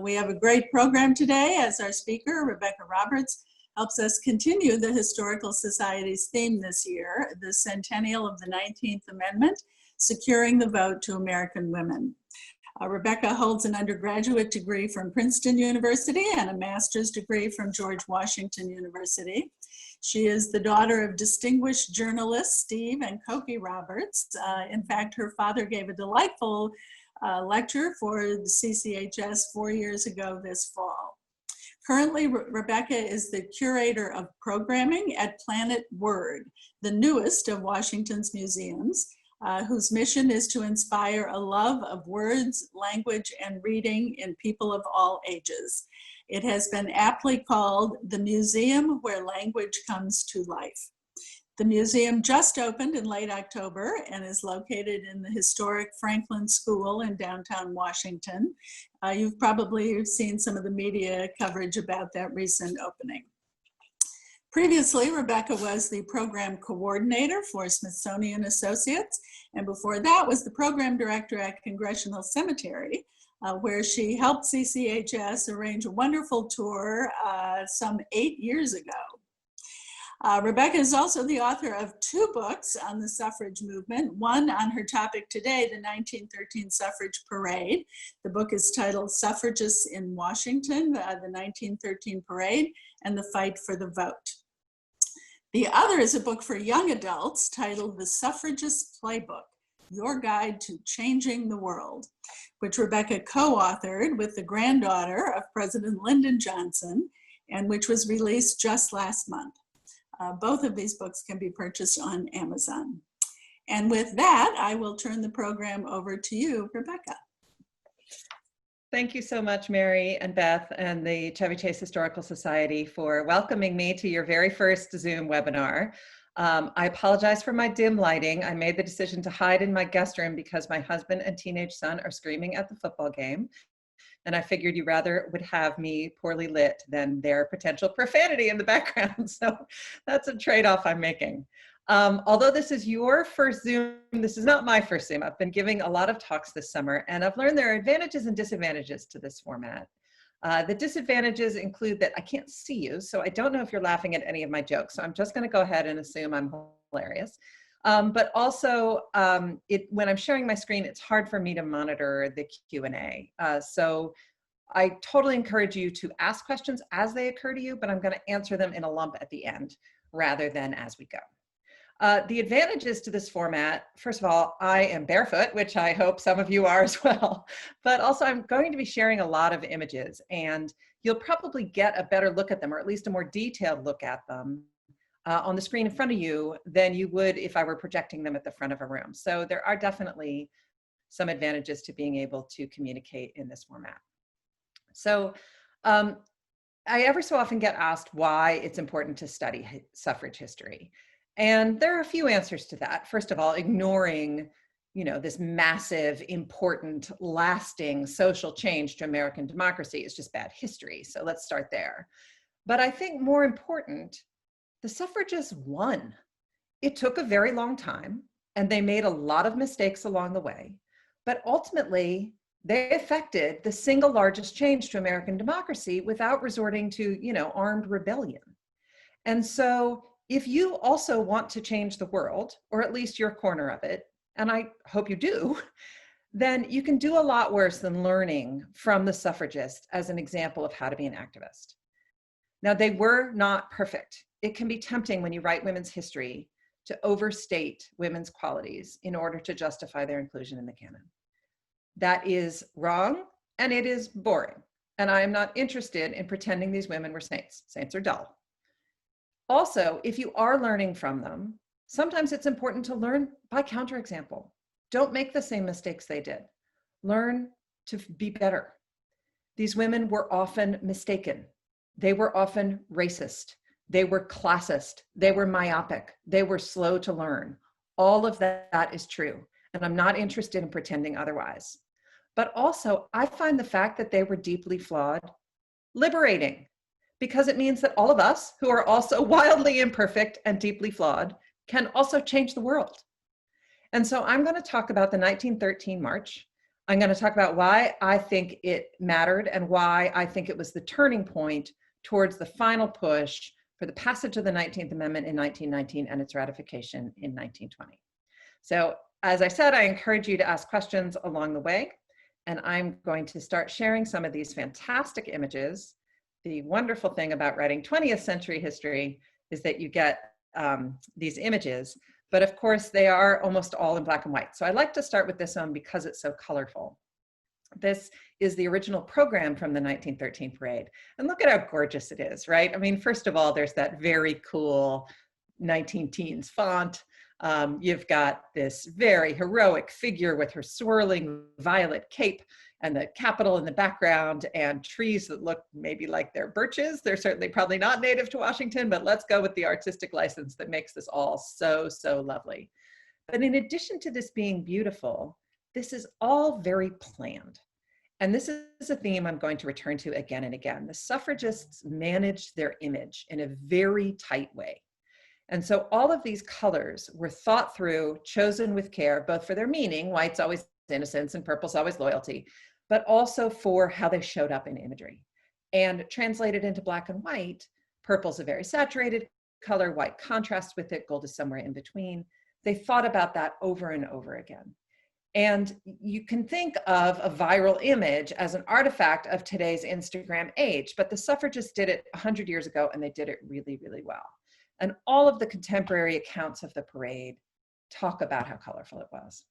We have a great program today as our speaker, Rebecca Roberts, helps us continue the Historical Society's theme this year, the centennial of the 19th Amendment, securing the vote to American women. Rebecca holds an undergraduate degree from Princeton University and a master's degree from George Washington University. She is the daughter of distinguished journalists Steve and Cokie Roberts. In fact, her father gave a delightful lecture for the CCHS 4 years ago this fall. Currently, Rebecca is the Curator of Programming at Planet Word, the newest of Washington's museums, whose mission is to inspire a love of words, language, and reading in people of all ages. It has been aptly called the museum where language comes to life. The museum just opened in late October and is located in the historic Franklin School in downtown Washington. You've probably seen some of the media coverage about that recent opening. Previously, Rebecca was the program coordinator for Smithsonian Associates, and before that was the program director at Congressional Cemetery, where she helped CCHS arrange a wonderful tour some 8 years ago. Rebecca is also the author of 2 books on the suffrage movement, one on her topic today, the 1913 Suffrage Parade. The book is titled Suffragists in Washington, the 1913 Parade, and the Fight for the Vote. The other is a book for young adults titled The Suffragist Playbook, Your Guide to Changing the World, which Rebecca co-authored with the granddaughter of President Lyndon Johnson, and which was released just last month. Both of these books can be purchased on Amazon. And with that, I will turn the program over to you, Rebecca. Thank you so much, Mary and Beth and the Chevy Chase Historical Society for welcoming me to your very first Zoom webinar. I apologize for my dim lighting. I made the decision to hide in my guest room because my husband and teenage son are screaming at the football game. And I figured you rather would have me poorly lit than their potential profanity in the background. So that's a trade-off I'm making. Although this is your first Zoom, this is not my first Zoom. I've been giving a lot of talks this summer, and I've learned there are advantages and disadvantages to this format. The disadvantages include that I can't see you, so I don't know if you're laughing at any of my jokes. So I'm just going to go ahead and assume I'm hilarious. But also, when I'm sharing my screen, it's hard for me to monitor the Q&A. So I totally encourage you to ask questions as they occur to you, but I'm going to answer them in a lump at the end rather than as we go. The advantages to this format, first of all, I am barefoot, which I hope some of you are as well, but also I'm going to be sharing a lot of images, and you'll probably get a better look at them, or at least a more detailed look at them on the screen in front of you than you would if I were projecting them at the front of a room. So there are definitely some advantages to being able to communicate in this format. So I ever so often get asked why it's important to study suffrage history. And there are a few answers to that. First of all, ignoring, this massive, important, lasting social change to American democracy is just bad history. So let's start there. But I think more important, the suffragists won. It took a very long time, and they made a lot of mistakes along the way. But ultimately, they effected the single largest change to American democracy without resorting to, armed rebellion. And so if you also want to change the world, or at least your corner of it, and I hope you do, then you can do a lot worse than learning from the suffragists as an example of how to be an activist. Now, they were not perfect. It can be tempting when you write women's history to overstate women's qualities in order to justify their inclusion in the canon. That is wrong, and it is boring. And I am not interested in pretending these women were saints. Saints are dull. Also, if you are learning from them, sometimes it's important to learn by counterexample. Don't make the same mistakes they did. Learn to be better. These women were often mistaken. They were often racist. They were classist. They were myopic. They were slow to learn. All of that is true, and I'm not interested in pretending otherwise. But also, I find the fact that they were deeply flawed liberating, because it means that all of us who are also wildly imperfect and deeply flawed can also change the world. And so I'm going to talk about the 1913 March. I'm going to talk about why I think it mattered and why I think it was the turning point towards the final push for the passage of the 19th Amendment in 1919 and its ratification in 1920. So, as I said, I encourage you to ask questions along the way, and I'm going to start sharing some of these fantastic images. The wonderful thing about writing 20th century history is that you get these images, but of course they are almost all in black and white. So I like to start with this one because it's so colorful. This is the original program from the 1913 parade. And look at how gorgeous it is, right? I mean, first of all, there's that very cool 19 teens font. You've got this very heroic figure with her swirling violet cape and the Capitol in the background and trees that look maybe like they're birches. They're certainly probably not native to Washington, but let's go with the artistic license that makes this all so, so lovely. But in addition to this being beautiful, this is all very planned. And this is a theme I'm going to return to again and again. The suffragists managed their image in a very tight way. And so all of these colors were thought through, chosen with care, both for their meaning, white's always innocence and purple's always loyalty, but also for how they showed up in imagery. And translated into black and white, purple's a very saturated color, white contrasts with it, gold is somewhere in between. They thought about that over and over again. And you can think of a viral image as an artifact of today's Instagram age, but the suffragists did it 100 years ago and they did it really, really well. And all of the contemporary accounts of the parade talk about how colorful it was.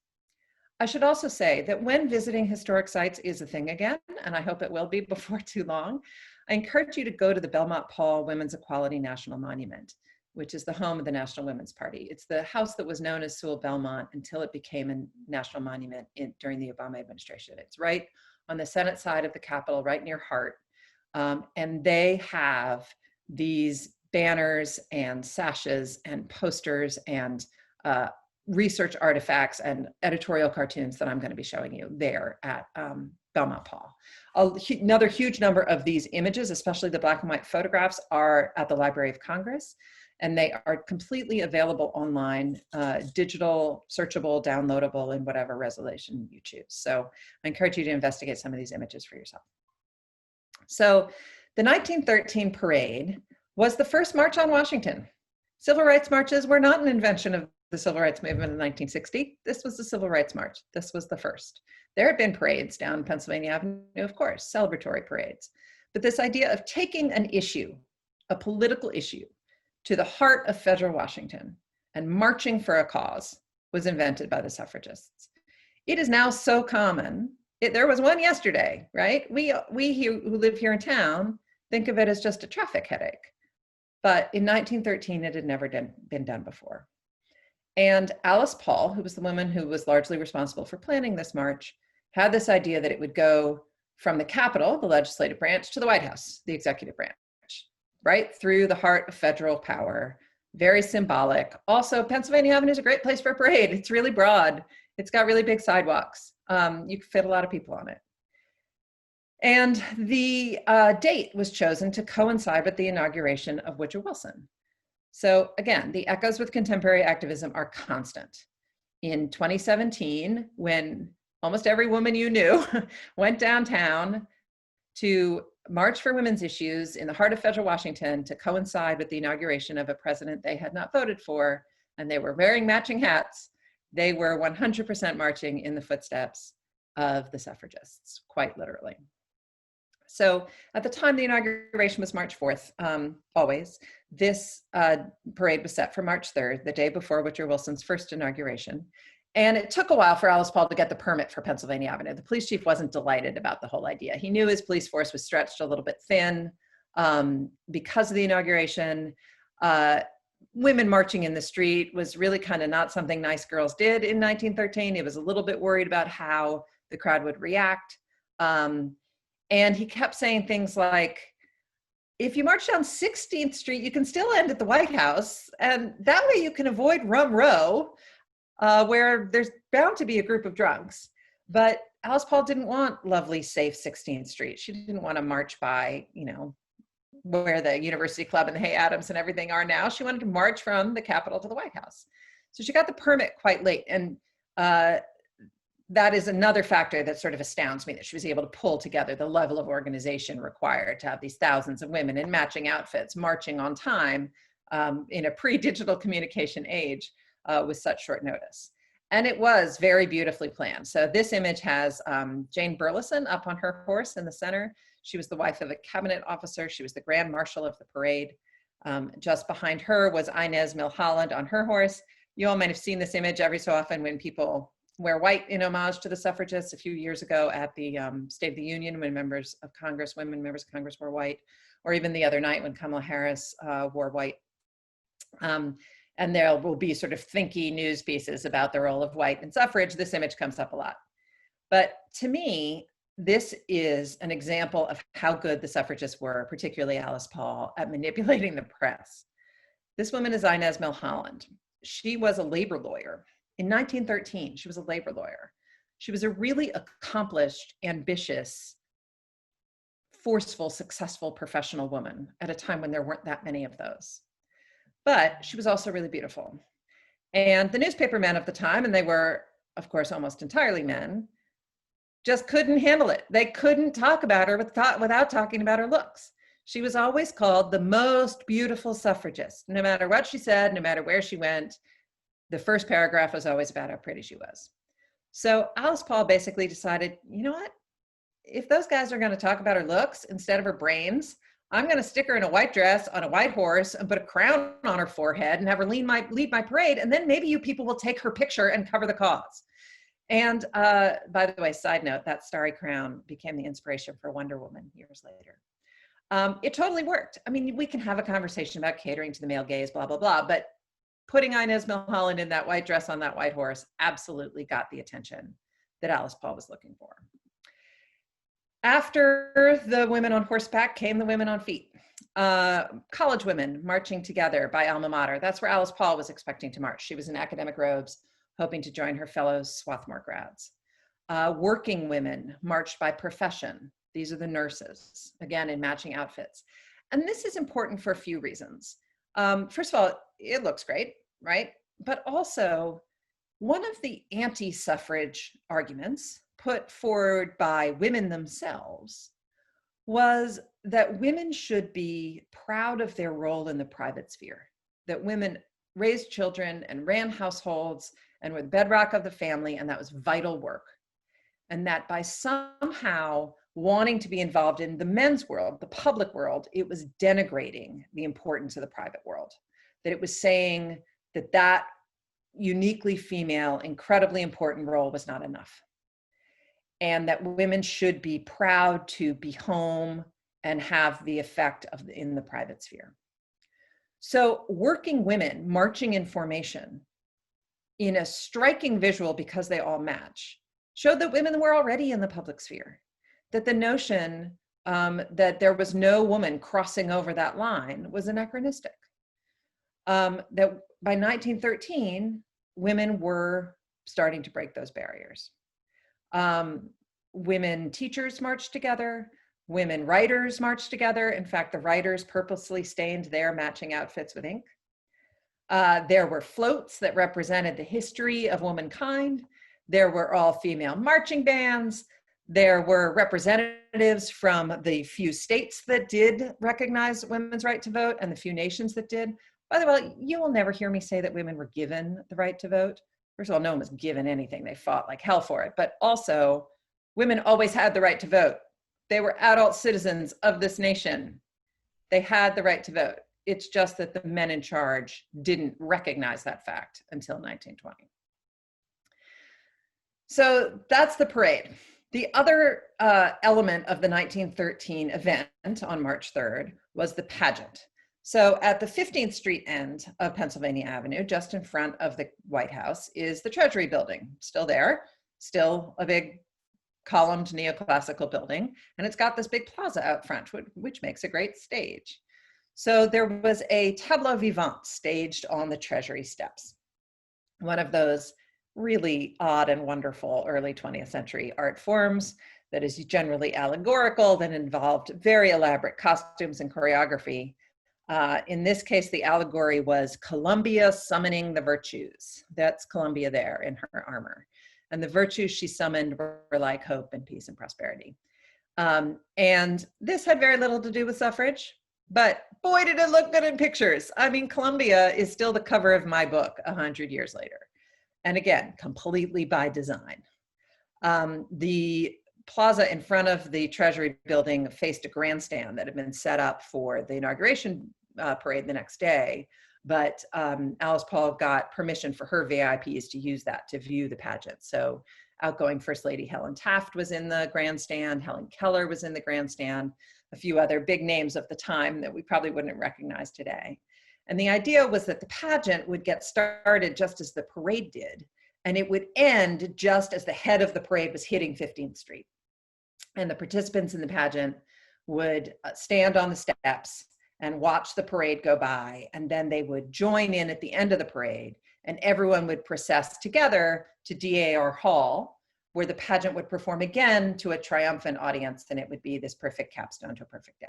I should also say that when visiting historic sites is a thing again, and I hope it will be before too long, I encourage you to go to the Belmont Paul Women's Equality National Monument, which is the home of the National Women's Party. It's the house that was known as Sewell Belmont until it became a national monument during the Obama administration. It's right on the Senate side of the Capitol, right near Hart. And they have these banners and sashes and posters and research artifacts and editorial cartoons that I'm going to be showing you there at Belmont Paul. Another huge number of these images, especially the black and white photographs, are at the Library of Congress, and they are completely available online, digital, searchable, downloadable in whatever resolution you choose. So I encourage you to investigate some of these images for yourself. So the 1913 parade was the first march on Washington. Civil rights marches were not an invention of the civil rights movement in 1960. This was the civil rights march. This was the first. There had been parades down Pennsylvania Avenue, of course, celebratory parades. But this idea of taking an issue, a political issue, to the heart of federal Washington and marching for a cause was invented by the suffragists. It is now so common. There was one yesterday, right? We who live here in town think of it as just a traffic headache. But in 1913, it had never been done before. And Alice Paul, who was the woman who was largely responsible for planning this march, had this idea that it would go from the Capitol, the legislative branch, to the White House, the executive branch, right through the heart of federal power. Very symbolic. Also, Pennsylvania Avenue is a great place for a parade. It's really broad. It's got really big sidewalks. You can fit a lot of people on it. And the date was chosen to coincide with the inauguration of Woodrow Wilson. So again, the echoes with contemporary activism are constant. In 2017, when almost every woman you knew went downtown to march for women's issues in the heart of federal Washington to coincide with the inauguration of a president they had not voted for, and they were wearing matching hats, they were 100% marching in the footsteps of the suffragists, quite literally. So at the time the inauguration was March 4th, always, this parade was set for March 3rd, the day before Woodrow Wilson's first inauguration. And it took a while for Alice Paul to get the permit for Pennsylvania Avenue. The police chief wasn't delighted about the whole idea. He knew his police force was stretched a little bit thin because of the inauguration. Women marching in the street was really kind of not something nice girls did in 1913. He was a little bit worried about how the crowd would react. And he kept saying things like, if you march down 16th Street, you can still end at the White House. And that way you can avoid Rum Row, where there's bound to be a group of drunks. But Alice Paul didn't want lovely, safe 16th Street. She didn't want to march by, where the University Club and the Hay Adams and everything are now. She wanted to march from the Capitol to the White House. So she got the permit quite late. And that is another factor that sort of astounds me, that she was able to pull together the level of organization required to have these thousands of women in matching outfits marching on time in a pre-digital communication age with such short notice. And it was very beautifully planned. So this image has Jane Burleson up on her horse in the center. She was the wife of a cabinet officer. She was the grand marshal of the parade. Just behind her was Inez Milholland on her horse. You all might have seen this image every so often when people wear white in homage to the suffragists. A few years ago at the State of the Union, when women members of Congress wore white, or even the other night when Kamala Harris wore white. And there will be sort of thinky news pieces about the role of white in suffrage. This image comes up a lot. But to me, this is an example of how good the suffragists were, particularly Alice Paul, at manipulating the press. This woman is Inez Milholland. She was a labor lawyer. In 1913, she was a labor lawyer. She was a really accomplished, ambitious, forceful, successful professional woman at a time when there weren't that many of those. But she was also really beautiful. And the newspaper men of the time, and they were, of course, almost entirely men, just couldn't handle it. They couldn't talk about her without talking about her looks. She was always called the most beautiful suffragist. No matter what she said, no matter where she went, the first paragraph was always about how pretty she was. So Alice Paul basically decided, you know what? If those guys are going to talk about her looks instead of her brains, I'm going to stick her in a white dress on a white horse and put a crown on her forehead and have her lead my parade. And then maybe you people will take her picture and cover the cause. And by the way, side note, that starry crown became the inspiration for Wonder Woman years later. It totally worked. I mean, we can have a conversation about catering to the male gaze, blah, blah, blah. But putting Inez Milholland in that white dress on that white horse absolutely got the attention that Alice Paul was looking for. After the women on horseback came the women on feet. College women marching together by alma mater. That's where Alice Paul was expecting to march. She was in academic robes, hoping to join her fellow Swarthmore grads. Working women marched by profession. These are the nurses, again, in matching outfits. And this is important for a few reasons. First of all, it looks great, right? But also, one of the anti-suffrage arguments put forward by women themselves was that women should be proud of their role in the private sphere, that women raised children and ran households and were the bedrock of the family, and that was vital work. And that by somehow wanting to be involved in the men's world, the public world, it was denigrating the importance of the private world, that it was saying that that uniquely female, incredibly important role was not enough. And that women should be proud to be home and have the effect of in the private sphere. So working women marching in formation in a striking visual, because they all match, showed that women were already in the public sphere, that the notion that there was no woman crossing over that line was anachronistic. That by 1913, women were starting to break those barriers. Women teachers marched together, women writers marched together. In fact, the writers purposely stained their matching outfits with ink. There were floats that represented the history of womankind. There were all female marching bands. There were representatives from the few states that did recognize women's right to vote and the few nations that did. By the way, you will never hear me say that women were given the right to vote. First of all, no one was given anything. They fought like hell for it. But also, women always had the right to vote. They were adult citizens of this nation. They had the right to vote. It's just that the men in charge didn't recognize that fact until 1920. So that's the parade. The other element of the 1913 event on March 3rd was the pageant. So at the 15th Street end of Pennsylvania Avenue, just in front of the White House, is the Treasury Building, still there, still a big columned neoclassical building, and it's got this big plaza out front, which makes a great stage. So there was a tableau vivant staged on the Treasury steps, one of those really odd and wonderful early 20th century art forms that is generally allegorical, that involved very elaborate costumes and choreography. In this case, the allegory was Columbia summoning the virtues. That's Columbia there in her armor. And the virtues she summoned were like hope and peace and prosperity. And this had very little to do with suffrage, but boy, did it look good in pictures. I mean, Columbia is still the cover of my book 100 years later. And again, completely by design. The plaza in front of the Treasury building faced a grandstand that had been set up for the inauguration parade the next day. But Alice Paul got permission for her VIPs to use that to view the pageant. So outgoing First Lady Helen Taft was in the grandstand, Helen Keller was in the grandstand, a few other big names of the time that we probably wouldn't recognize today. And the idea was that the pageant would get started just as the parade did, and it would end just as the head of the parade was hitting 15th Street. And the participants in the pageant would stand on the steps and watch the parade go by, and then they would join in at the end of the parade, and everyone would process together to DAR Hall, where the pageant would perform again to a triumphant audience, and it would be this perfect capstone to a perfect day.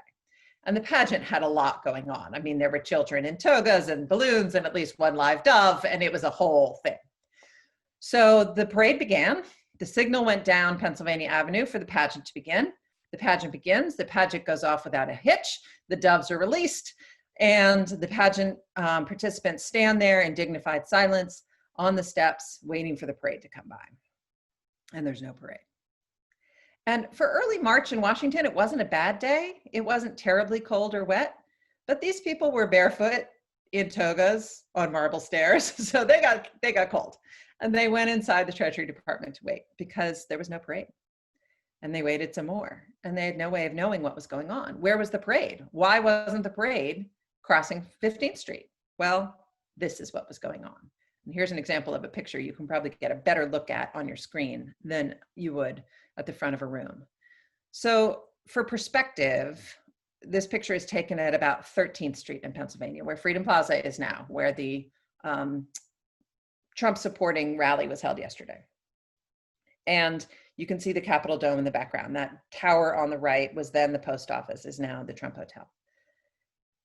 And the pageant had a lot going on. I mean, there were children in togas and balloons and at least one live dove, and it was a whole thing. So the parade began. The signal went down Pennsylvania Avenue for the pageant to begin. The pageant begins. The pageant goes off without a hitch. The doves are released, and the pageant participants stand there in dignified silence on the steps, waiting for the parade to come by. And there's no parade. And for early March in Washington, it wasn't a bad day. It wasn't terribly cold or wet, but these people were barefoot in togas on marble stairs, so they got cold. And they went inside the Treasury Department to wait because there was no parade. And they waited some more, and they had no way of knowing what was going on. Where was the parade? Why wasn't the parade crossing 15th Street? Well, this is what was going on. And here's an example of a picture you can probably get a better look at on your screen than you would at the front of a room. So for perspective, this picture is taken at about 13th Street in Pennsylvania, where Freedom Plaza is now, where the Trump supporting rally was held yesterday. And you can see the Capitol Dome in the background. That tower on the right was then the post office, is now the Trump Hotel.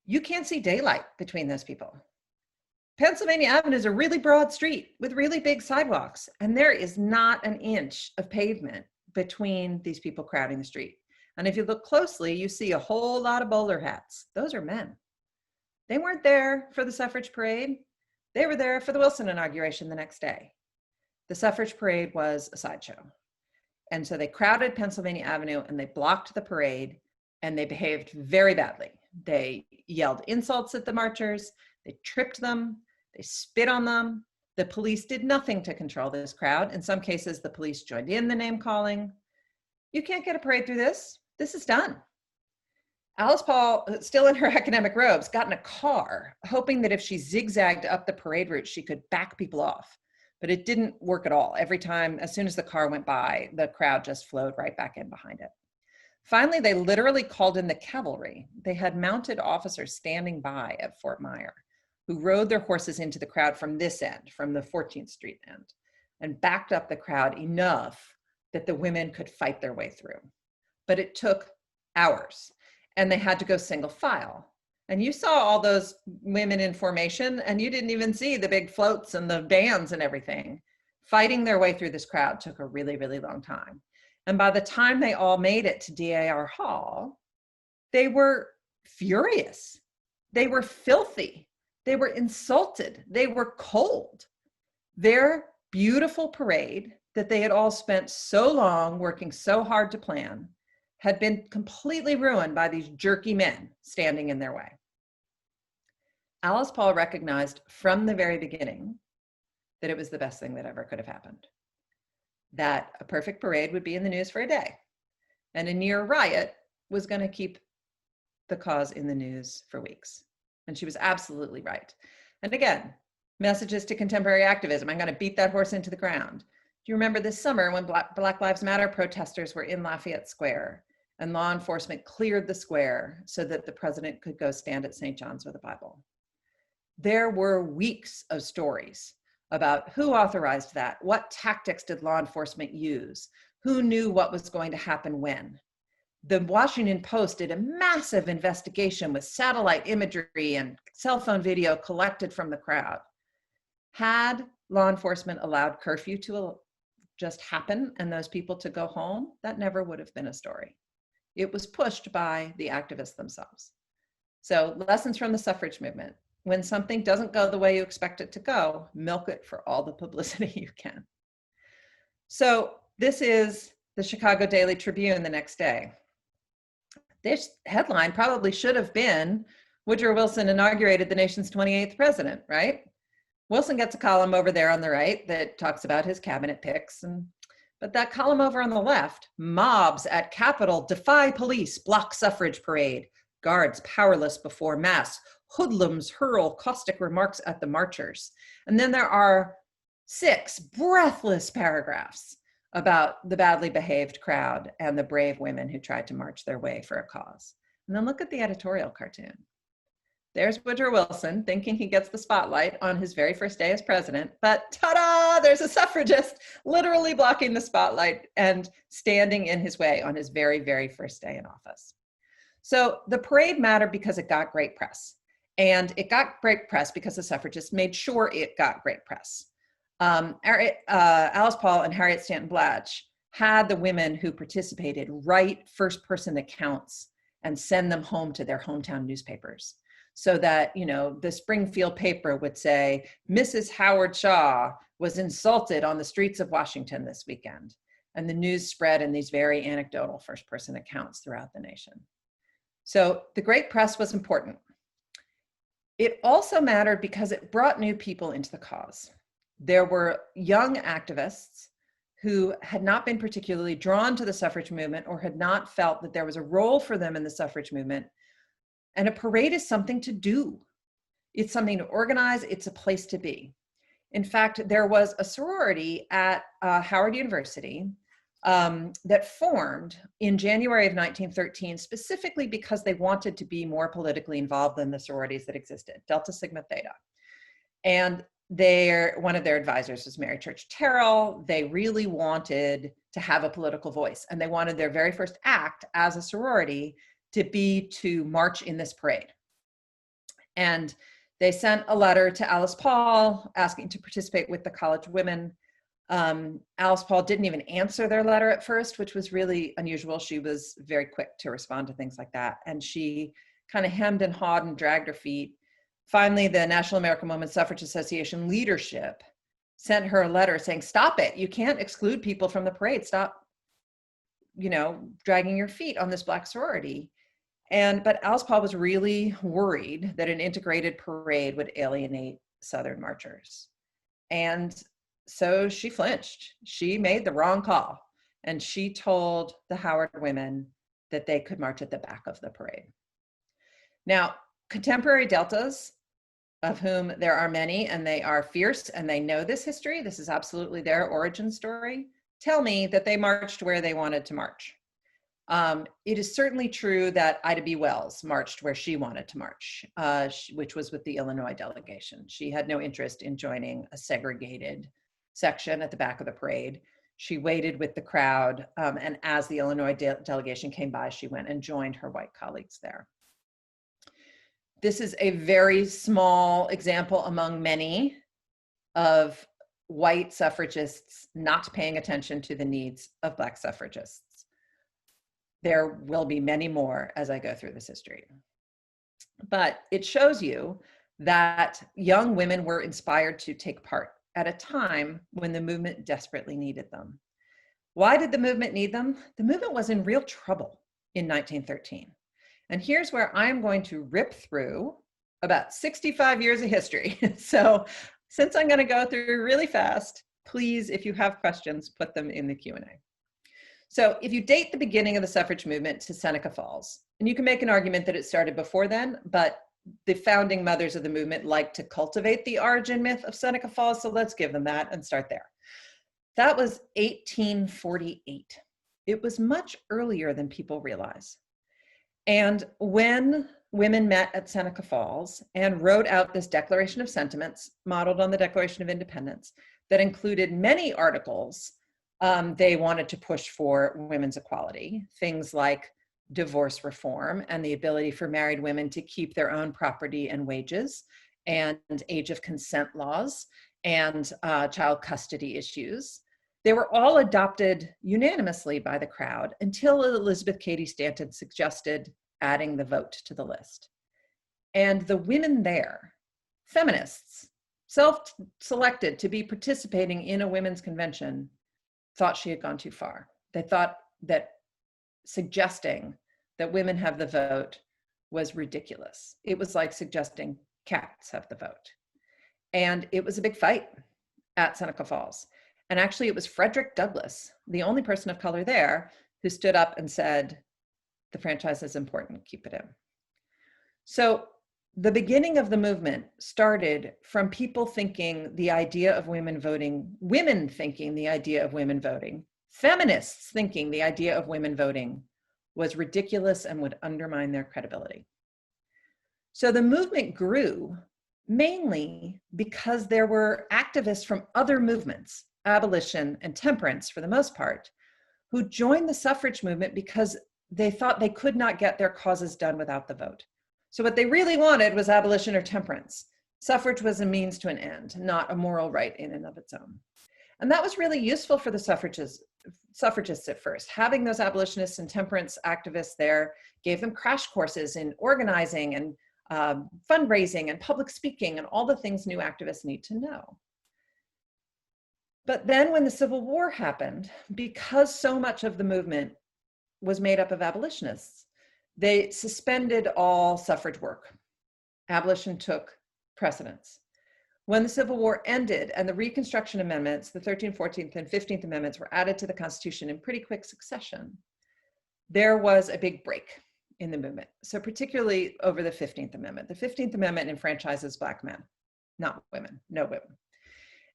You can't see daylight between those people. Pennsylvania Avenue is a really broad street with really big sidewalks, and there is not an inch of pavement between these people crowding the street. And if you look closely, you see a whole lot of bowler hats. Those are men. They weren't there for the suffrage parade. They were there for the Wilson inauguration the next day. The suffrage parade was a sideshow. And so they crowded Pennsylvania Avenue and they blocked the parade, and they behaved very badly. They yelled insults at the marchers, they tripped them, they spit on them. The police did nothing to control this crowd. In some cases, the police joined in the name calling. You can't get a parade through this. This is done. Alice Paul, still in her academic robes, got in a car, hoping that if she zigzagged up the parade route, she could back people off. But it didn't work at all. Every time, as soon as the car went by, the crowd just flowed right back in behind it. Finally, they literally called in the cavalry. They had mounted officers standing by at Fort Myer, who rode their horses into the crowd from this end, from the 14th Street end, and backed up the crowd enough that the women could fight their way through. But it took hours, and they had to go single file. And you saw all those women in formation, and you didn't even see the big floats and the bands and everything. Fighting their way through this crowd took a really, really long time. And by the time they all made it to DAR Hall, they were furious. They were filthy. They were insulted. They were cold. Their beautiful parade that they had all spent so long working so hard to plan had been completely ruined by these jerky men standing in their way. Alice Paul recognized from the very beginning that it was the best thing that ever could have happened. That a perfect parade would be in the news for a day, and a near riot was going to keep the cause in the news for weeks. And she was absolutely right. And again, messages to contemporary activism. I'm going to beat that horse into the ground. Do you remember this summer when Black Lives Matter protesters were in Lafayette Square and law enforcement cleared the square so that the president could go stand at St. John's with a Bible? There were weeks of stories about who authorized that, what tactics did law enforcement use, who knew what was going to happen when. The Washington Post did a massive investigation with satellite imagery and cell phone video collected from the crowd. Had law enforcement allowed curfew to just happen and those people to go home, that never would have been a story. It was pushed by the activists themselves. So lessons from the suffrage movement. When something doesn't go the way you expect it to go, milk it for all the publicity you can. So this is the Chicago Daily Tribune the next day. This headline probably should have been, Woodrow Wilson inaugurated the nation's 28th president, right? Wilson gets a column over there on the right that talks about his cabinet picks. But that column over on the left, mobs at Capitol defy police, block suffrage parade, guards powerless before mass, hoodlums hurl caustic remarks at the marchers. And then there are 6 breathless paragraphs about the badly behaved crowd and the brave women who tried to march their way for a cause. And then look at the editorial cartoon. There's Woodrow Wilson thinking he gets the spotlight on his very first day as president, but ta-da, there's a suffragist literally blocking the spotlight and standing in his way on his very, very first day in office. So the parade mattered because it got great press. And it got great press because the suffragists made sure it got great press. Alice Paul and Harriet Stanton Blatch had the women who participated write first-person accounts and send them home to their hometown newspapers, so that, you know, the Springfield paper would say, Mrs. Howard Shaw was insulted on the streets of Washington this weekend. And the news spread in these very anecdotal first-person accounts throughout the nation. So the great press was important. It also mattered because it brought new people into the cause. There were young activists who had not been particularly drawn to the suffrage movement or had not felt that there was a role for them in the suffrage movement. And a parade is something to do. It's something to organize. It's a place to be. In fact, there was a sorority at Howard University that formed in January of 1913, specifically because they wanted to be more politically involved than the sororities that existed, Delta Sigma Theta. And one of their advisors was Mary Church Terrell. They really wanted to have a political voice, and they wanted their very first act as a sorority to be to march in this parade. And they sent a letter to Alice Paul asking to participate with the college women. Alice Paul didn't even answer their letter at first, which was really unusual. She was very quick to respond to things like that. And she kind of hemmed and hawed and dragged her feet. Finally, the National American Women's Suffrage Association leadership sent her a letter saying, stop it. You can't exclude people from the parade. Stop, you know, dragging your feet on this Black sorority. But Alice Paul was really worried that an integrated parade would alienate Southern marchers. And so she flinched. She made the wrong call. And she told the Howard women that they could march at the back of the parade. Now, contemporary Deltas, of whom there are many, and they are fierce, and they know this history, this is absolutely their origin story, tell me that they marched where they wanted to march. It is certainly true that Ida B. Wells marched where she wanted to march, which was with the Illinois delegation. She had no interest in joining a segregated section at the back of the parade. She waited with the crowd, and as the Illinois delegation came by, she went and joined her white colleagues there. This is a very small example among many of white suffragists not paying attention to the needs of Black suffragists. There will be many more as I go through this history. But it shows you that young women were inspired to take part at a time when the movement desperately needed them. Why did the movement need them? The movement was in real trouble in 1913. And here's where I'm going to rip through about 65 years of history. So since I'm going to go through really fast, please, if you have questions, put them in the Q&A. So if you date the beginning of the suffrage movement to Seneca Falls, and you can make an argument that it started before then, but the founding mothers of the movement like to cultivate the origin myth of Seneca Falls, so let's give them that and start there. That was 1848. It was much earlier than people realize. And when women met at Seneca Falls and wrote out this Declaration of Sentiments, modeled on the Declaration of Independence, that included many articles they wanted to push for women's equality, things like divorce reform and the ability for married women to keep their own property and wages, and age of consent laws, and child custody issues. They were all adopted unanimously by the crowd until Elizabeth Cady Stanton suggested adding the vote to the list. And the women there, feminists, self-selected to be participating in a women's convention, thought she had gone too far. They thought that suggesting that women have the vote was ridiculous. It was like suggesting cats have the vote. And it was a big fight at Seneca Falls. And actually it was Frederick Douglass, the only person of color there, who stood up and said, the franchise is important, keep it in. So the beginning of the movement started from people thinking the idea of women voting, women thinking the idea of women voting, feminists thinking the idea of women voting was ridiculous and would undermine their credibility. So the movement grew mainly because there were activists from other movements, abolition and temperance for the most part, who joined the suffrage movement because they thought they could not get their causes done without the vote. So what they really wanted was abolition or temperance. Suffrage was a means to an end, not a moral right in and of its own. And that was really useful for the suffragists at first. Having those abolitionists and temperance activists there gave them crash courses in organizing and fundraising and public speaking and all the things new activists need to know. But then when the Civil War happened, because so much of the movement was made up of abolitionists, they suspended all suffrage work. Abolition took precedence. When the Civil War ended and the Reconstruction Amendments, the 13th, 14th, and 15th Amendments were added to the Constitution in pretty quick succession, there was a big break in the movement. So particularly over the 15th Amendment. The 15th Amendment enfranchises Black men, not women, no women.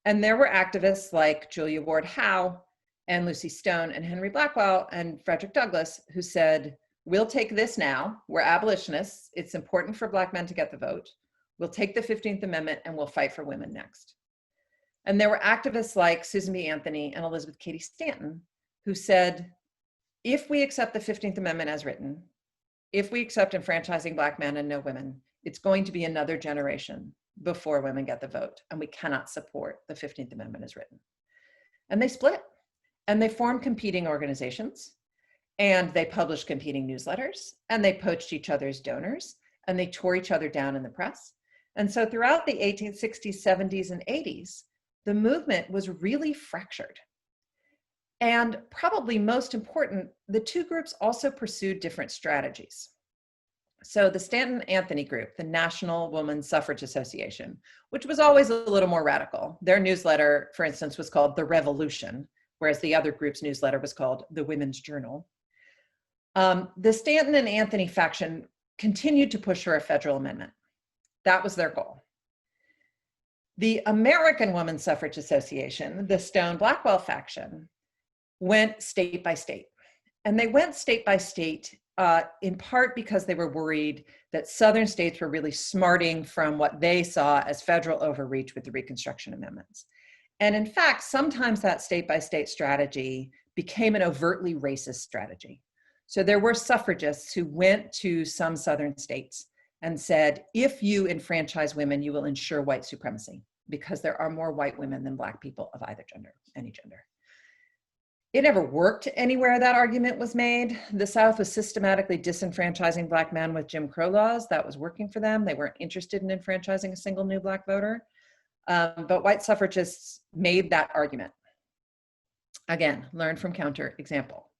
And there were activists like Julia Ward Howe and Lucy Stone and Henry Blackwell and Frederick Douglass who said, we'll take this now, we're abolitionists, it's important for Black men to get the vote. We'll take the 15th Amendment and we'll fight for women next. And there were activists like Susan B. Anthony and Elizabeth Cady Stanton who said, if we accept the 15th Amendment as written, if we accept enfranchising Black men and no women, it's going to be another generation before women get the vote, and we cannot support the 15th Amendment as written. And they split, and they formed competing organizations, and they published competing newsletters, and they poached each other's donors, and they tore each other down in the press. And so throughout the 1860s, 70s, and 80s, the movement was really fractured. And probably most important, the two groups also pursued different strategies. So the Stanton-Anthony group, the National Women's Suffrage Association, which was always a little more radical. Their newsletter, for instance, was called The Revolution, whereas the other group's newsletter was called The Women's Journal. The Stanton and Anthony faction continued to push for a federal amendment. That was their goal. The American Women's Suffrage Association, the Stone-Blackwell faction, went state by state. And they went state by state in part because they were worried that Southern states were really smarting from what they saw as federal overreach with the Reconstruction Amendments. And in fact, sometimes that state by state strategy became an overtly racist strategy. So there were suffragists who went to some Southern states and said, if you enfranchise women, you will ensure white supremacy because there are more white women than Black people of either gender, any gender. It never worked anywhere that argument was made. The South was systematically disenfranchising Black men with Jim Crow laws. That was working for them. They weren't interested in enfranchising a single new Black voter. But white suffragists made that argument. Again, learn from counter example.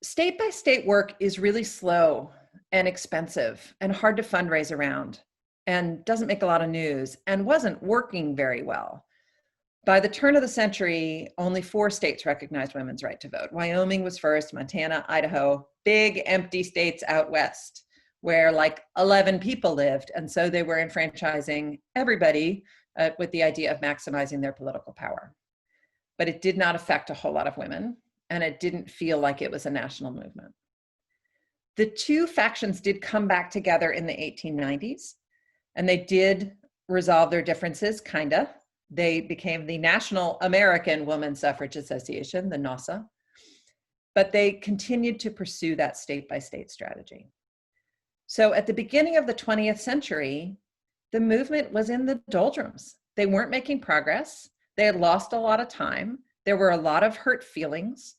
State by state work is really slow and expensive and hard to fundraise around and doesn't make a lot of news and wasn't working very well. By the turn of the century, only 4 states recognized women's right to vote. Wyoming was first, Montana, Idaho, big empty states out west where like 11 people lived. And so they were enfranchising everybody with the idea of maximizing their political power. But it did not affect a whole lot of women, and it didn't feel like it was a national movement. The two factions did come back together in the 1890s, and they did resolve their differences, kinda. They became the National American Women's Suffrage Association, the NAWSA, but they continued to pursue that state-by-state strategy. So at the beginning of the 20th century, the movement was in the doldrums. They weren't making progress. They had lost a lot of time. There were a lot of hurt feelings.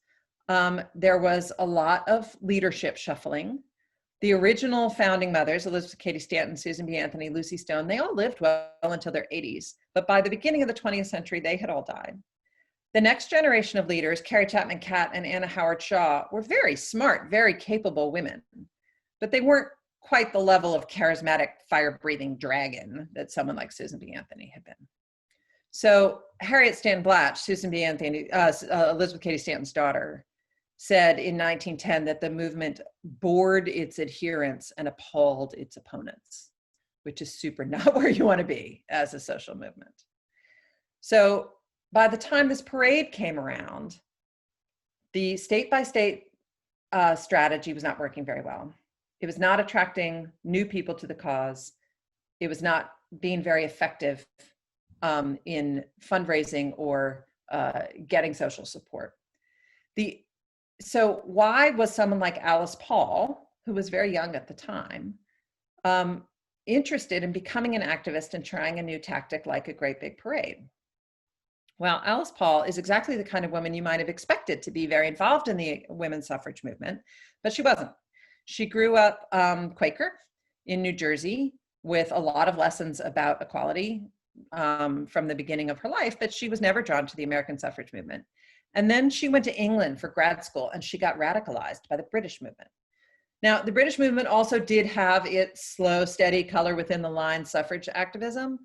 There was a lot of leadership shuffling. The original founding mothers, Elizabeth Cady Stanton, Susan B. Anthony, Lucy Stone, they all lived well until their 80s. But by the beginning of the 20th century, they had all died. The next generation of leaders, Carrie Chapman Catt and Anna Howard Shaw, were very smart, very capable women, but they weren't quite the level of charismatic, fire-breathing dragon that someone like Susan B. Anthony had been. So Harriet Stanton Blatch, Susan B. Anthony, Elizabeth Cady Stanton's daughter, said in 1910 that the movement bored its adherents and appalled its opponents, which is super not where you want to be as a social movement. So by the time this parade came around, the state-by-state strategy was not working very well. It was not attracting new people to the cause. It was not being very effective in fundraising or getting social support. So why was someone like Alice Paul, who was very young at the time, interested in becoming an activist and trying a new tactic like a great big parade? Well, Alice Paul is exactly the kind of woman you might have expected to be very involved in the women's suffrage movement, but she wasn't. She grew up Quaker in New Jersey with a lot of lessons about equality from the beginning of her life, but she was never drawn to the American suffrage movement. And then she went to England for grad school and she got radicalized by the British movement. Now, the British movement also did have its slow, steady, color within the line suffrage activism.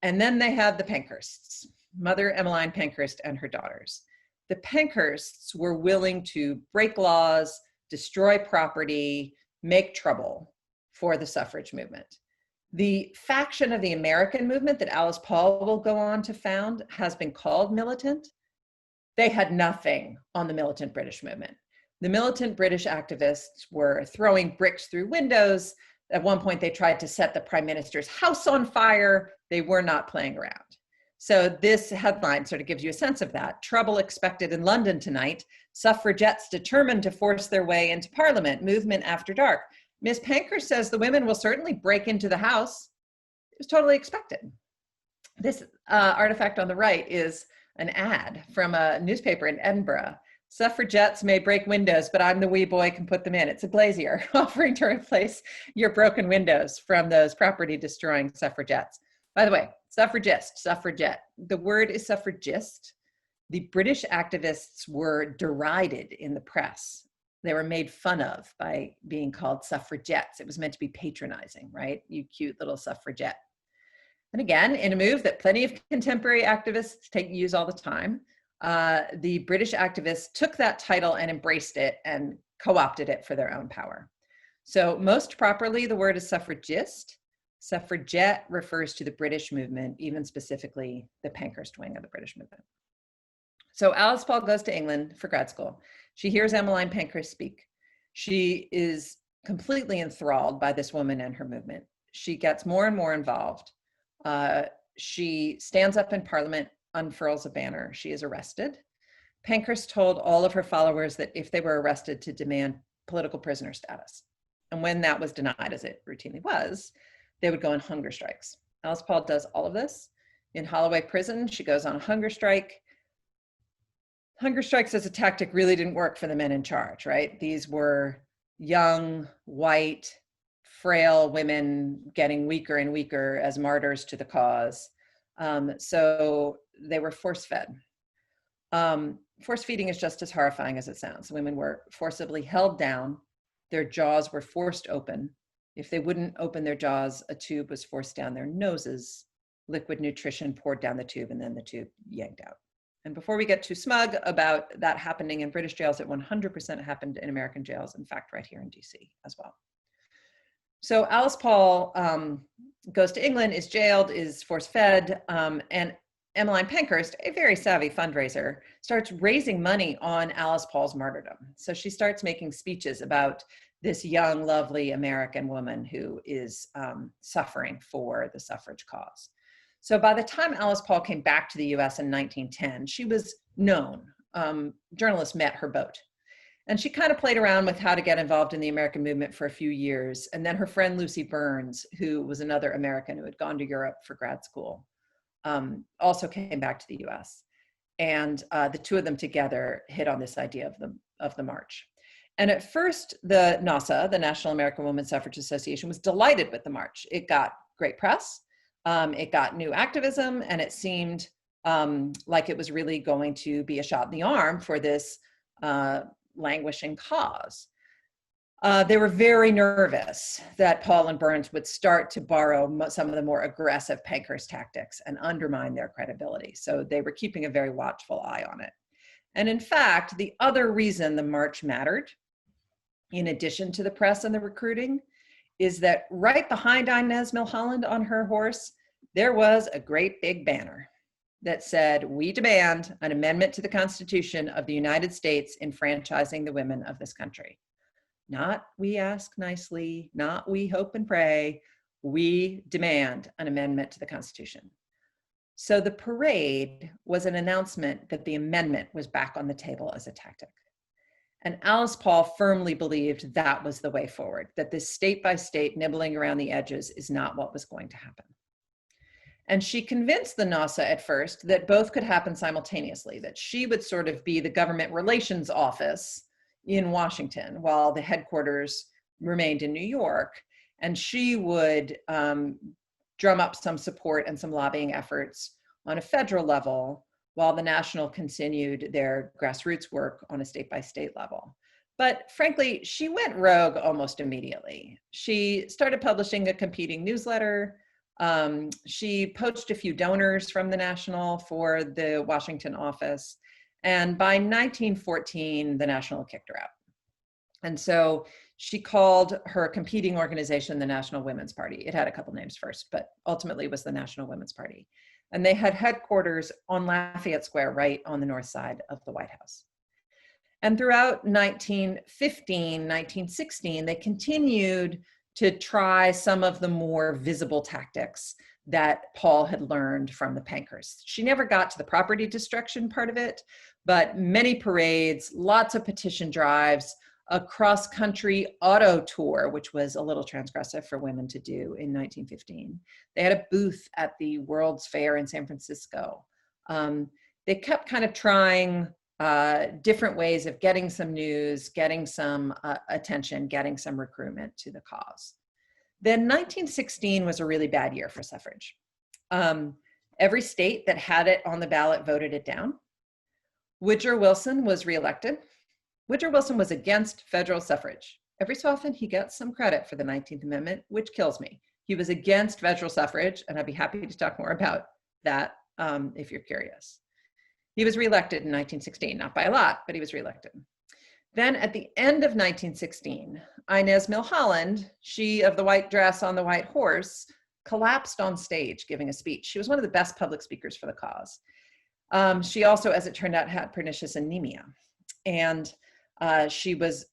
And then they had the Pankhursts, Mother Emmeline Pankhurst and her daughters. The Pankhursts were willing to break laws, destroy property, make trouble for the suffrage movement. The faction of the American movement that Alice Paul will go on to found has been called militant. They had nothing on the militant British movement. The militant British activists were throwing bricks through windows. At one point, they tried to set the prime minister's house on fire. They were not playing around. So this headline sort of gives you a sense of that. Trouble expected in London tonight. Suffragettes determined to force their way into Parliament. Movement after dark. Ms. Pankhurst says the women will certainly break into the house. It was totally expected. This artifact on the right is an ad from a newspaper in Edinburgh. Suffragettes may break windows, but I'm the wee boy can put them in. It's a glazier offering to replace your broken windows from those property destroying suffragettes. By the way, suffragist, suffragette, the word is suffragist. The British activists were derided in the press. They were made fun of by being called suffragettes. It was meant to be patronizing, right? You cute little suffragette. And again, in a move that plenty of contemporary activists use all the time, the British activists took that title and embraced it and co-opted it for their own power. So most properly, the word is suffragist. Suffragette refers to the British movement, even specifically the Pankhurst wing of the British movement. So Alice Paul goes to England for grad school. She hears Emmeline Pankhurst speak. She is completely enthralled by this woman and her movement. She gets more and more involved. She stands up in Parliament, unfurls a banner. She is arrested. Pankhurst told all of her followers that if they were arrested to demand political prisoner status. And when that was denied, as it routinely was, they would go on hunger strikes. Alice Paul does all of this. In Holloway Prison, she goes on a hunger strike. Hunger strikes as a tactic really didn't work for the men in charge, right? These were young, white, frail women getting weaker and weaker as martyrs to the cause. So they were force-fed. Force feeding is just as horrifying as it sounds. Women were forcibly held down. Their jaws were forced open. If they wouldn't open their jaws, a tube was forced down their noses. Liquid nutrition poured down the tube, and then the tube yanked out. And before we get too smug about that happening in British jails, it 100% happened in American jails, in fact, right here in DC as well. So Alice Paul goes to England, is jailed, is force-fed, and Emmeline Pankhurst, a very savvy fundraiser, starts raising money on Alice Paul's martyrdom. So she starts making speeches about this young, lovely American woman who is suffering for the suffrage cause. So by the time Alice Paul came back to the US in 1910, she was known. Journalists met her boat. And she kind of played around with how to get involved in the American movement for a few years. And then her friend Lucy Burns, who was another American who had gone to Europe for grad school, also came back to the US. And the two of them together hit on this idea of the march. And at first, the NASA, the National American Women's Suffrage Association, was delighted with the march. It got great press, it got new activism, and it seemed like it was really going to be a shot in the arm for this languishing cause. They were very nervous that Paul and Burns would start to borrow some of the more aggressive Pankhurst tactics and undermine their credibility. So they were keeping a very watchful eye on it. And in fact, the other reason the march mattered, in addition to the press and the recruiting, is that right behind Inez Milholland on her horse, there was a great big banner that said, "We demand an amendment to the Constitution of the United States enfranchising the women of this country." Not "we ask nicely," not "we hope and pray," "we demand an amendment to the Constitution." So the parade was an announcement that the amendment was back on the table as a tactic. And Alice Paul firmly believed that was the way forward, that this state by state nibbling around the edges is not what was going to happen. And she convinced the NASA at first that both could happen simultaneously, that she would sort of be the government relations office in Washington while the headquarters remained in New York, and she would drum up some support and some lobbying efforts on a federal level while the National continued their grassroots work on a state-by-state level. But frankly, she went rogue almost immediately. She started publishing a competing newsletter. She poached a few donors from the National for the Washington office. And by 1914, the National kicked her out. And so she called her competing organization the National Women's Party. It had a couple names first, but ultimately it was the National Women's Party. And they had headquarters on Lafayette Square, right on the north side of the White House. And throughout 1915, 1916, they continued to try some of the more visible tactics that Paul had learned from the Pankhursts. She never got to the property destruction part of it, but many parades, lots of petition drives, a cross-country auto tour, which was a little transgressive for women to do in 1915. They had a booth at the World's Fair in San Francisco. They kept kind of trying different ways of getting some news, getting some attention, getting some recruitment to the cause. Then 1916 was a really bad year for suffrage. Every state that had it on the ballot voted it down. Woodrow Wilson was reelected. Woodrow Wilson was against federal suffrage. Every so often he gets some credit for the 19th Amendment, which kills me. He was against federal suffrage, and I'd be happy to talk more about that if you're curious. He was reelected in 1916, not by a lot, but he was reelected. Then at the end of 1916, Inez Milholland, she of the white dress on the white horse, collapsed on stage giving a speech. She was one of the best public speakers for the cause. She also, as it turned out, had pernicious anemia. And she was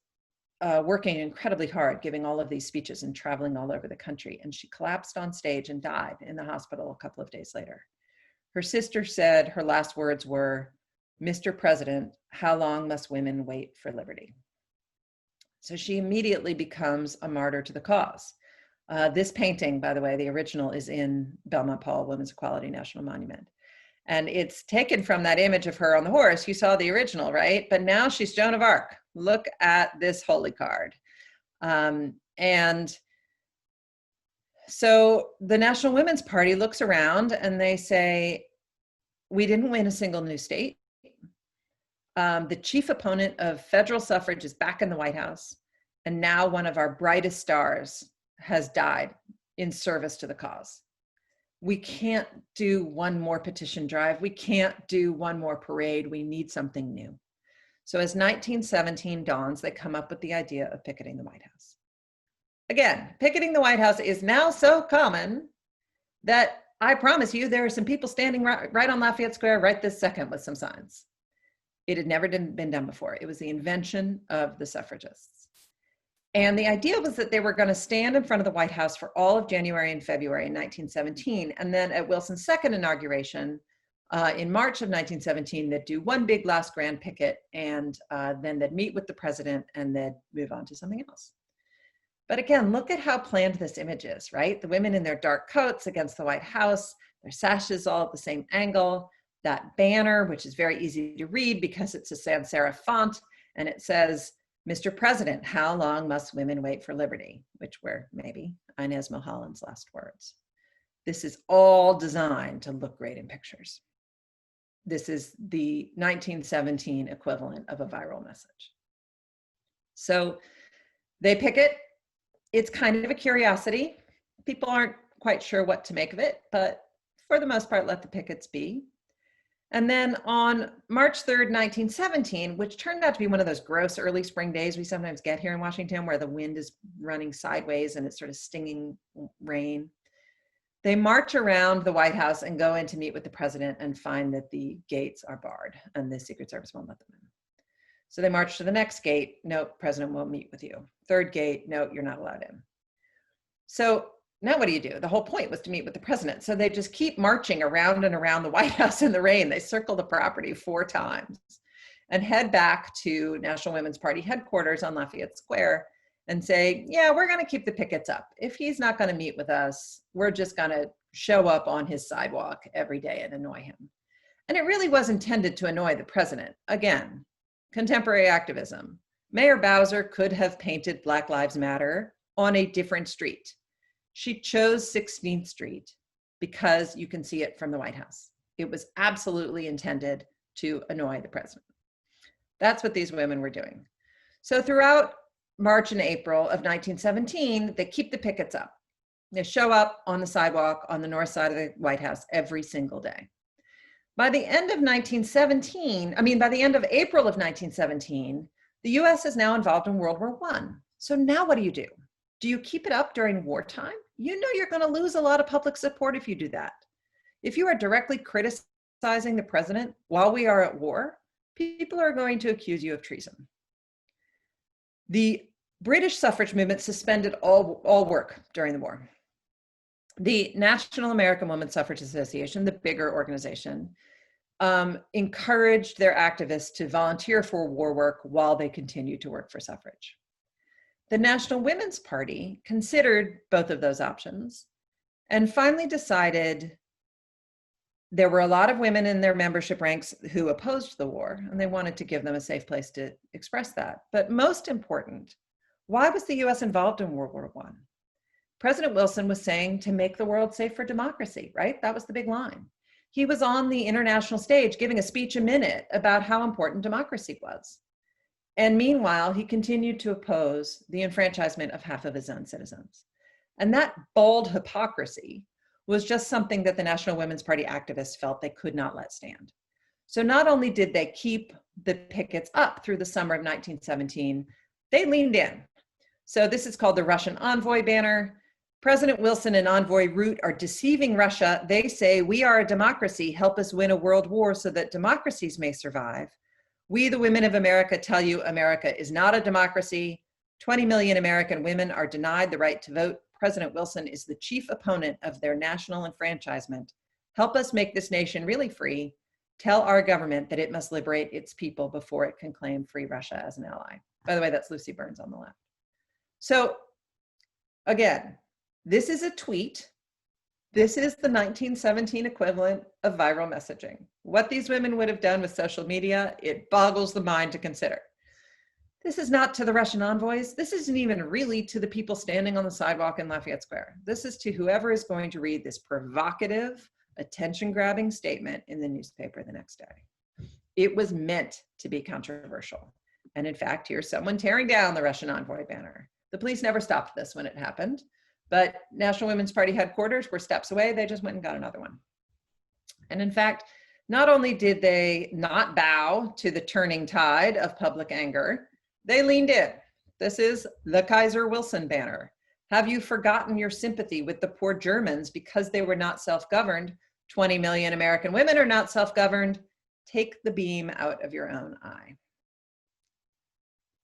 working incredibly hard, giving all of these speeches and traveling all over the country. And she collapsed on stage and died in the hospital a couple of days later. Her sister said her last words were, "Mr. President, how long must women wait for liberty?" So she immediately becomes a martyr to the cause. This painting, by the way, the original is in Belmont Paul Women's Equality National Monument. And it's taken from that image of her on the horse. You saw the original, right? But now she's Joan of Arc. Look at this holy card. And so the National Women's Party looks around and they say, we didn't win a single new state. The chief opponent of federal suffrage is back in the White House. And now one of our brightest stars has died in service to the cause. We can't do one more petition drive. We can't do one more parade. We need something new. So as 1917 dawns, they come up with the idea of picketing the White House. Again, picketing the White House is now so common that I promise you there are some people standing right on Lafayette Square right this second with some signs. It had never been done before. It was the invention of the suffragists. And the idea was that they were going to stand in front of the White House for all of January and February in 1917. And then at Wilson's second inauguration in March of 1917, they'd do one big last grand picket, and then they'd meet with the president and they'd move on to something else. But again, look at how planned this image is, right? The women in their dark coats against the White House, their sashes all at the same angle, that banner, which is very easy to read because it's a sans serif font, and it says, "Mr. President, how long must women wait for liberty?" Which were maybe Inez Milholland's last words. This is all designed to look great in pictures. This is the 1917 equivalent of a viral message. So they picket. It's kind of a curiosity. People aren't quite sure what to make of it, but for the most part, let the pickets be. And then on March 3rd, 1917, which turned out to be one of those gross early spring days we sometimes get here in Washington, where the wind is running sideways and it's sort of stinging rain, they march around the White House and go in to meet with the president and find that the gates are barred and the Secret Service won't let them in. So they march to the next gate. No, president won't meet with you. Third gate, no, you're not allowed in. So now what do? The whole point was to meet with the president. So they just keep marching around and around the White House in the rain. They circle the property 4 times and head back to National Women's Party headquarters on Lafayette Square and say, yeah, we're going to keep the pickets up. If he's not going to meet with us, we're just going to show up on his sidewalk every day and annoy him. And it really was intended to annoy the president. Again, contemporary activism. Mayor Bowser could have painted Black Lives Matter on a different street. She chose 16th Street because you can see it from the White House. It was absolutely intended to annoy the president. That's what these women were doing. So throughout March and April of 1917, they keep the pickets up. They show up on the sidewalk on the north side of the White House every single day. By the end of April of 1917, the US is now involved in World War I. So now what do? Do you keep it up during wartime? You know you're going to lose a lot of public support if you do that. If you are directly criticizing the president while we are at war, people are going to accuse you of treason. The British suffrage movement suspended all work during the war. The National American Women's Suffrage Association, the bigger organization, encouraged their activists to volunteer for war work while they continued to work for suffrage. The National Women's Party considered both of those options and finally decided there were a lot of women in their membership ranks who opposed the war, and they wanted to give them a safe place to express that. But most important, why was the US involved in World War I? President Wilson was saying to make the world safe for democracy, right? That was the big line. He was on the international stage giving a speech a minute about how important democracy was. And meanwhile, he continued to oppose the enfranchisement of half of his own citizens. And that bold hypocrisy was just something that the National Women's Party activists felt they could not let stand. So not only did they keep the pickets up through the summer of 1917, they leaned in. So this is called the Russian envoy banner. President Wilson and envoy Root are deceiving Russia. They say, we are a democracy, help us win a world war so that democracies may survive. We, the women of America, tell you America is not a democracy. 20 million American women are denied the right to vote. President Wilson is the chief opponent of their national enfranchisement. Help us make this nation really free. Tell our government that it must liberate its people before it can claim free Russia as an ally. By the way, that's Lucy Burns on the left. So again, this is a tweet. This is the 1917 equivalent of viral messaging. What these women would have done with social media, it boggles the mind to consider. This is not to the Russian envoys. This isn't even really to the people standing on the sidewalk in Lafayette Square. This is to whoever is going to read this provocative, attention-grabbing statement in the newspaper the next day. It was meant to be controversial. And in fact, here's someone tearing down the Russian envoy banner. The police never stopped this when it happened, but National Women's Party headquarters were steps away. They just went and got another one. And in fact, not only did they not bow to the turning tide of public anger, they leaned in. This is the Kaiser Wilson banner. Have you forgotten your sympathy with the poor Germans because they were not self-governed? 20 million American women are not self-governed. Take the beam out of your own eye.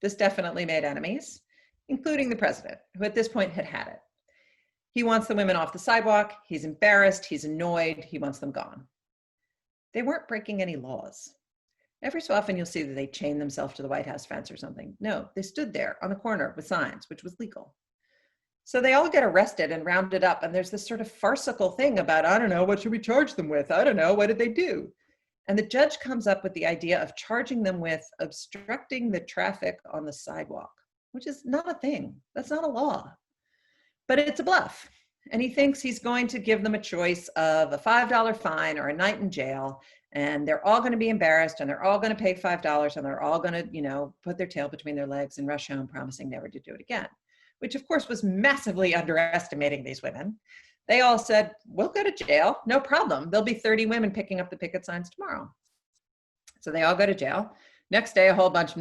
This definitely made enemies, including the president, who at this point had had it. He wants the women off the sidewalk. He's embarrassed. He's annoyed. He wants them gone. They weren't breaking any laws. Every so often you'll see that they chain themselves to the White House fence or something. No, they stood there on the corner with signs, which was legal. So they all get arrested and rounded up, and there's this sort of farcical thing about, I don't know, what should we charge them with? I don't know, what did they do? And the judge comes up with the idea of charging them with obstructing the traffic on the sidewalk, which is not a thing. That's not a law, but it's a bluff. And he thinks he's going to give them a choice of a $5 fine or a night in jail, and they're all going to be embarrassed, and they're all going to pay $5, and they're all going to, put their tail between their legs and rush home, promising never to do it again, which of course was massively underestimating these women. They all said, we'll go to jail, no problem. There'll be 30 women picking up the picket signs tomorrow. So they all go to jail. Next day, a whole bunch,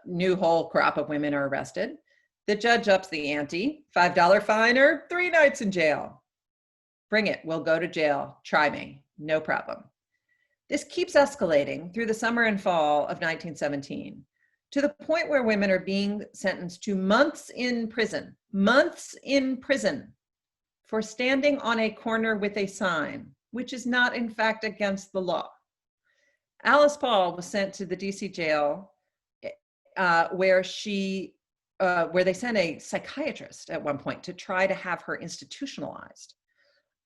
new whole crop of women are arrested. The judge ups the ante, $5 fine or 3 nights in jail. Bring it, we'll go to jail, try me, no problem. This keeps escalating through the summer and fall of 1917, to the point where women are being sentenced to months in prison for standing on a corner with a sign, which is not in fact against the law. Alice Paul was sent to the DC jail where they sent a psychiatrist at one point to try to have her institutionalized.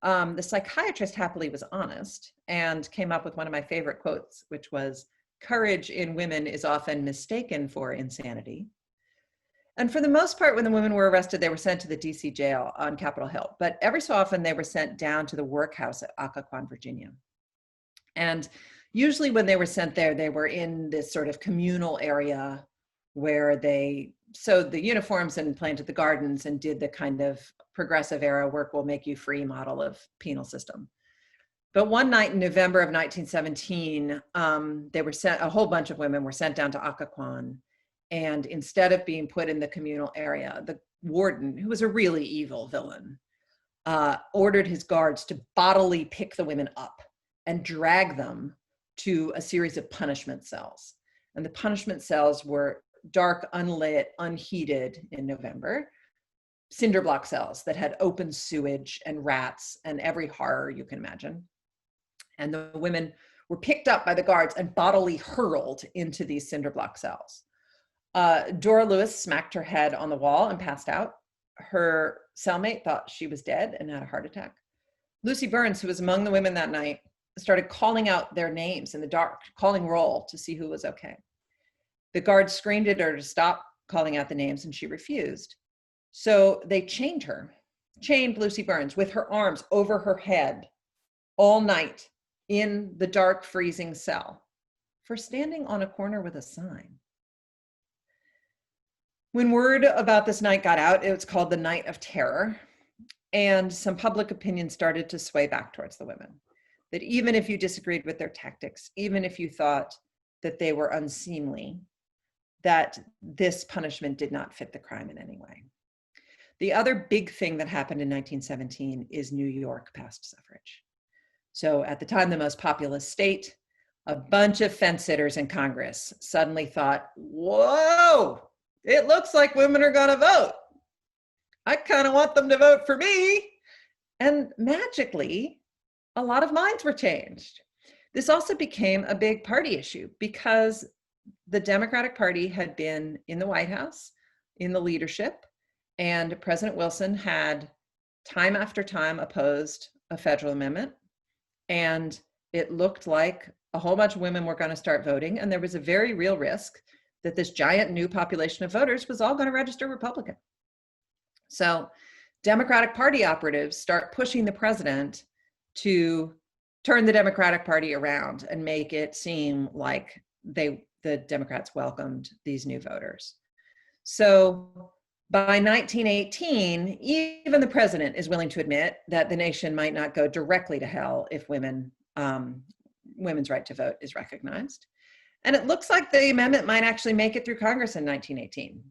The psychiatrist happily was honest and came up with one of my favorite quotes, which was, "Courage in women is often mistaken for insanity." And for the most part, when the women were arrested, they were sent to the DC jail on Capitol Hill. But every so often, they were sent down to the workhouse at Occoquan, Virginia. And usually when they were sent there, they were in this sort of communal area where they sewed the uniforms and planted the gardens and did the kind of progressive era work will make you free model of penal system. But one night in November of 1917, a whole bunch of women were sent down to Occoquan. And instead of being put in the communal area, the warden, who was a really evil villain, ordered his guards to bodily pick the women up and drag them to a series of punishment cells. And the punishment cells were dark, unlit, unheated in November, cinder block cells that had open sewage and rats and every horror you can imagine. And the women were picked up by the guards and bodily hurled into these cinder block cells. Dora Lewis smacked her head on the wall and passed out. Her cellmate thought she was dead and had a heart attack. Lucy Burns, who was among the women that night, started calling out their names in the dark, calling roll to see who was okay. The guards screamed at her to stop calling out the names, and she refused. So they chained Lucy Burns with her arms over her head all night in the dark, freezing cell for standing on a corner with a sign. When word about this night got out, it was called the Night of Terror, and some public opinion started to sway back towards the women. That even if you disagreed with their tactics, even if you thought that they were unseemly, that this punishment did not fit the crime in any way. The other big thing that happened in 1917 is New York passed suffrage. So at the time, the most populous state, a bunch of fence sitters in Congress suddenly thought, whoa, it looks like women are gonna vote. I kind of want them to vote for me. And magically, a lot of minds were changed. This also became a big party issue because the Democratic Party had been in the White House, in the leadership, and President Wilson had time after time opposed a federal amendment. And it looked like a whole bunch of women were going to start voting. And there was a very real risk that this giant new population of voters was all going to register Republican. So Democratic Party operatives start pushing the president to turn the Democratic Party around and make it seem like the Democrats welcomed these new voters. So by 1918, even the president is willing to admit that the nation might not go directly to hell if women's right to vote is recognized. And it looks like the amendment might actually make it through Congress in 1918.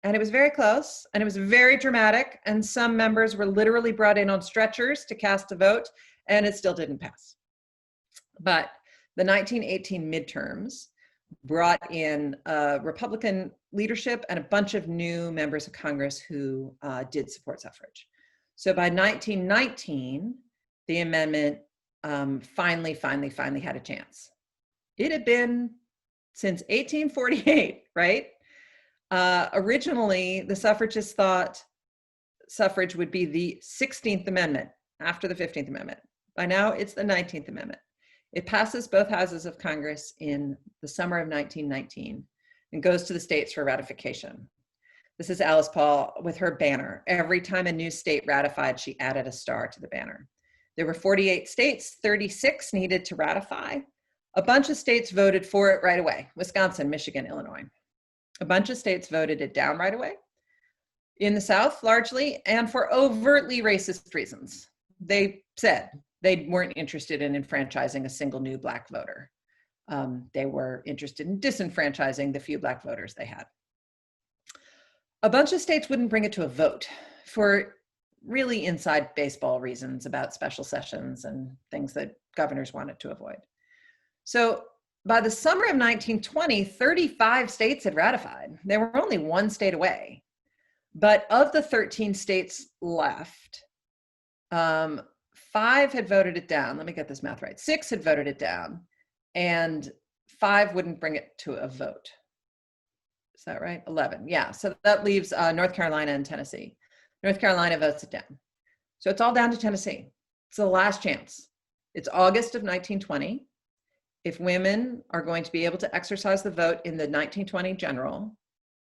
And it was very close, and it was very dramatic, and some members were literally brought in on stretchers to cast a vote, and it still didn't pass. But the 1918 midterms brought in Republican leadership and a bunch of new members of Congress who did support suffrage. So by 1919, the amendment finally had a chance. It had been since 1848, right? Originally, the suffragists thought suffrage would be the 16th Amendment after the 15th Amendment. By now, it's the 19th Amendment. It passes both houses of Congress in the summer of 1919 and goes to the states for ratification. This is Alice Paul with her banner. Every time a new state ratified, she added a star to the banner. There were 48 states, 36 needed to ratify. A bunch of states voted for it right away: Wisconsin, Michigan, Illinois. A bunch of states voted it down right away. In the South, largely, and for overtly racist reasons. They said they weren't interested in enfranchising a single new Black voter. They were interested in disenfranchising the few Black voters they had. A bunch of states wouldn't bring it to a vote for really inside baseball reasons about special sessions and things that governors wanted to avoid. So by the summer of 1920, 35 states had ratified. They were only one state away. But of the 13 states left, 5 had voted it down. Let me get this math right. 6 had voted it down, and 5 wouldn't bring it to a vote. Is that right? 11, yeah. So that leaves North Carolina and Tennessee. North Carolina votes it down. So it's all down to Tennessee. It's the last chance. It's August of 1920. If women are going to be able to exercise the vote in the 1920 general,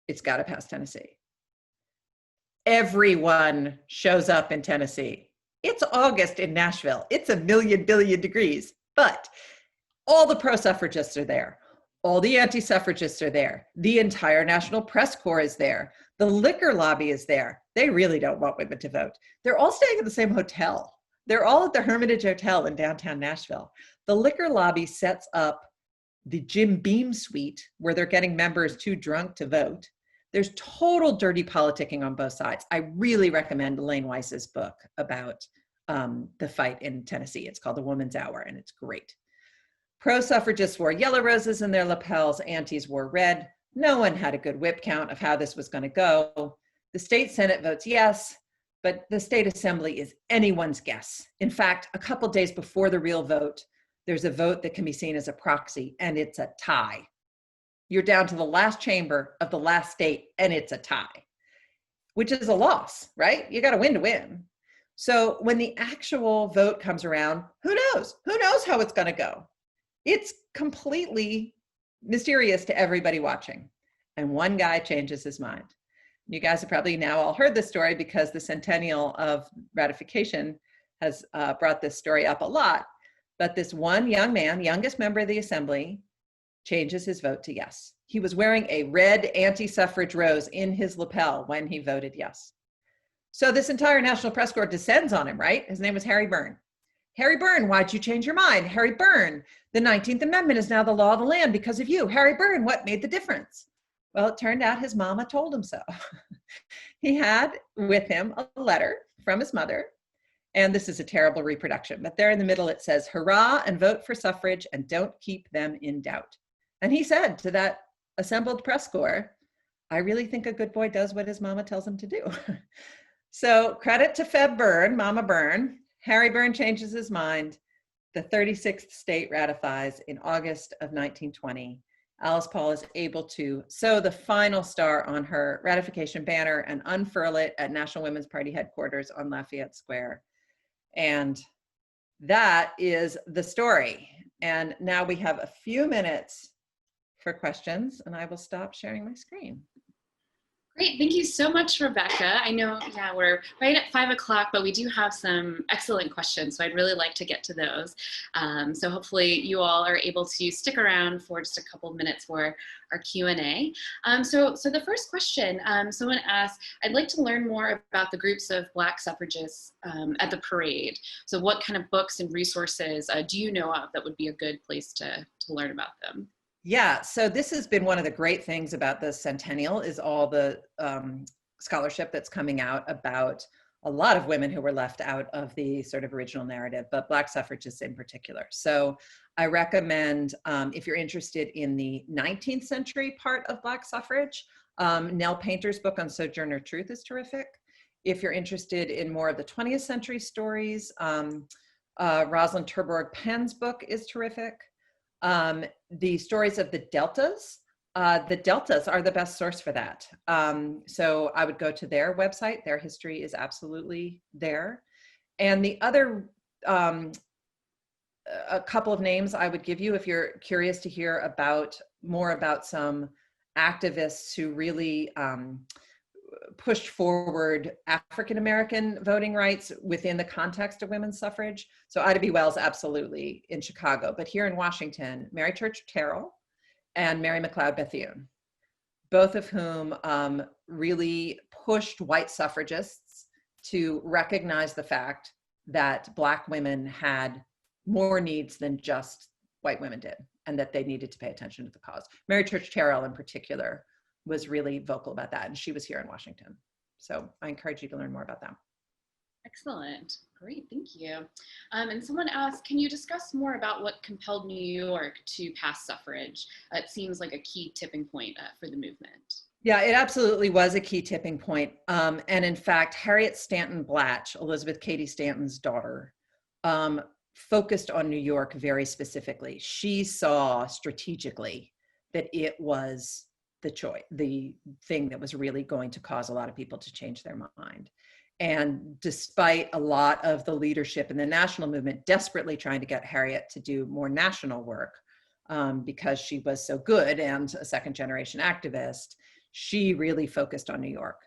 it's got to pass Tennessee. Everyone shows up in Tennessee. It's August in Nashville. It's a million billion degrees, but all the pro-suffragists are there. All the anti-suffragists are there. The entire National Press Corps is there. The liquor lobby is there. They really don't want women to vote. They're all staying at the same hotel. They're all at the Hermitage Hotel in downtown Nashville. The liquor lobby sets up the Jim Beam suite where they're getting members too drunk to vote. There's total dirty politicking on both sides. I really recommend Elaine Weiss's book about the fight in Tennessee. It's called The Woman's Hour, and it's great. Pro-suffragists wore yellow roses in their lapels. Antis wore red. No one had a good whip count of how this was going to go. The state Senate votes yes, but the state assembly is anyone's guess. In fact, a couple days before the real vote, there's a vote that can be seen as a proxy, and it's a tie. You're down to the last chamber of the last state, and it's a tie, which is a loss, right? You got to win. So when the actual vote comes around, who knows? Who knows how it's going to go? It's completely mysterious to everybody watching. And one guy changes his mind. You guys have probably now all heard this story because the centennial of ratification has brought this story up a lot. But this one young man, youngest member of the assembly, changes his vote to yes. He was wearing a red anti-suffrage rose in his lapel when he voted yes. So this entire National Press Corps descends on him, right? His name was Harry Byrne. Harry Byrne, why'd you change your mind? Harry Byrne, the 19th Amendment is now the law of the land because of you. Harry Byrne, what made the difference? Well, it turned out his mama told him so. He had with him a letter from his mother, and this is a terrible reproduction, but there in the middle it says, hurrah and vote for suffrage and don't keep them in doubt. And he said to that assembled press corps, I really think a good boy does what his mama tells him to do. So credit to Feb Byrne, Mama Byrne. Harry Byrne changes his mind. The 36th state ratifies in August of 1920. Alice Paul is able to sew the final star on her ratification banner and unfurl it at National Women's Party headquarters on Lafayette Square. And that is the story. And now we have a few minutes for questions, and I will stop sharing my screen. Great, thank you so much, Rebecca. I know, yeah, we're right at 5 o'clock, but we do have some excellent questions, so I'd really like to get to those. So hopefully you all are able to stick around for just a couple of minutes for our Q&A. So the first question, someone asked, I'd like to learn more about the groups of Black suffragists at the parade. So what kind of books and resources do you know of that would be a good place to learn about them? Yeah, so this has been one of the great things about the centennial is all the scholarship that's coming out about a lot of women who were left out of the sort of original narrative, but Black suffragists in particular. So I recommend, if you're interested in the 19th century part of Black suffrage, Nell Painter's book on Sojourner Truth is terrific. If you're interested in more of the 20th century stories, Rosalind Terborg Penn's book is terrific. The stories of the Deltas The Deltas are the best source for that. So I would go to their website. Their history is absolutely there. And the other, a couple of names I would give you if you're curious to hear about more about some activists who really pushed forward African-American voting rights within the context of women's suffrage. So Ida B. Wells, absolutely, in Chicago. But here in Washington, Mary Church Terrell and Mary McLeod Bethune, both of whom really pushed white suffragists to recognize the fact that Black women had more needs than just white women did, and that they needed to pay attention to the cause. Mary Church Terrell in particular was really vocal about that, and she was here in Washington. So I encourage you to learn more about them. Excellent. Great, thank you. And someone asked, can you discuss more about what compelled New York to pass suffrage? It seems like a key tipping point for the movement. Yeah, it absolutely was a key tipping point. And in fact, Harriet Stanton Blatch, Elizabeth Cady Stanton's daughter, focused on New York very specifically. She saw strategically that it was the thing that was really going to cause a lot of people to change their mind. And despite a lot of the leadership in the national movement desperately trying to get Harriet to do more national work, because she was so good and a second generation activist, she really focused on New York.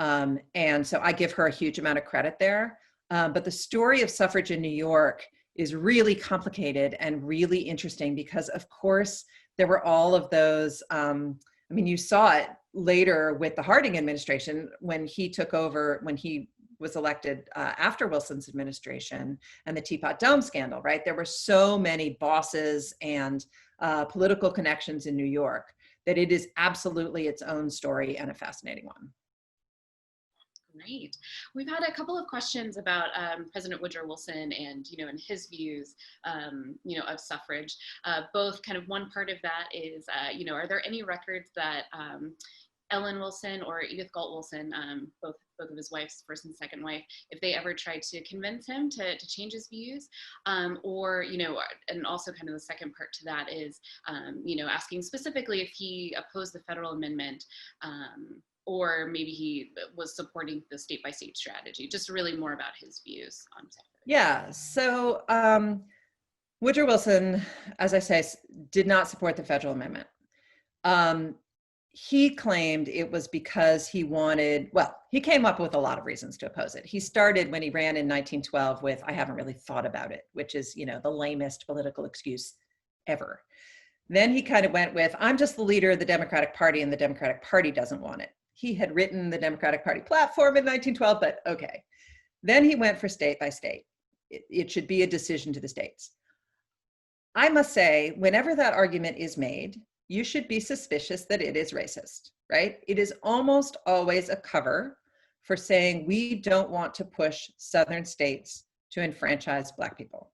And so I give her a huge amount of credit there. But the story of suffrage in New York is really complicated and really interesting because, of course, there were all of those, I mean, you saw it later with the Harding administration when he took over, when he was elected after Wilson's administration and the Teapot Dome scandal, right? There were so many bosses and political connections in New York that it is absolutely its own story and a fascinating one. Great. We've had a couple of questions about President Woodrow Wilson and, and his views, of suffrage. Both kind of one part of that is, are there any records that Ellen Wilson or Edith Galt Wilson, both of his wife's first and second wife, if they ever tried to convince him to change his views, or, and also kind of the second part to that is, asking specifically if he opposed the federal amendment, or maybe he was supporting the state-by-state strategy, just really more about his views on suffrage. Yeah, so Woodrow Wilson, as I say, did not support the federal amendment. He claimed it was because he wanted, well, he came up with a lot of reasons to oppose it. He started when he ran in 1912 with, I haven't really thought about it, which is, the lamest political excuse ever. Then he kind of went with, I'm just the leader of the Democratic Party and the Democratic Party doesn't want it. He had written the Democratic Party platform in 1912, but okay. Then he went for state by state. It should be a decision to the states. I must say, whenever that argument is made, you should be suspicious that it is racist, right? It is almost always a cover for saying we don't want to push Southern states to enfranchise Black people.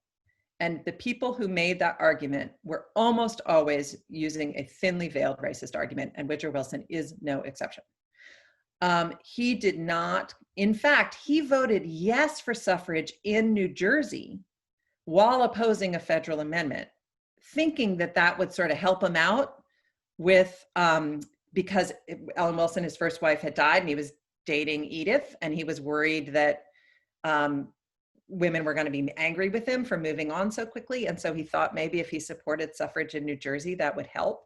And the people who made that argument were almost always using a thinly veiled racist argument, and Woodrow Wilson is no exception. He did not, in fact, he voted yes for suffrage in New Jersey while opposing a federal amendment, thinking that that would sort of help him out with, because Ellen Wilson, his first wife, had died and he was dating Edith, and he was worried that women were going to be angry with him for moving on so quickly. And so he thought maybe if he supported suffrage in New Jersey, that would help.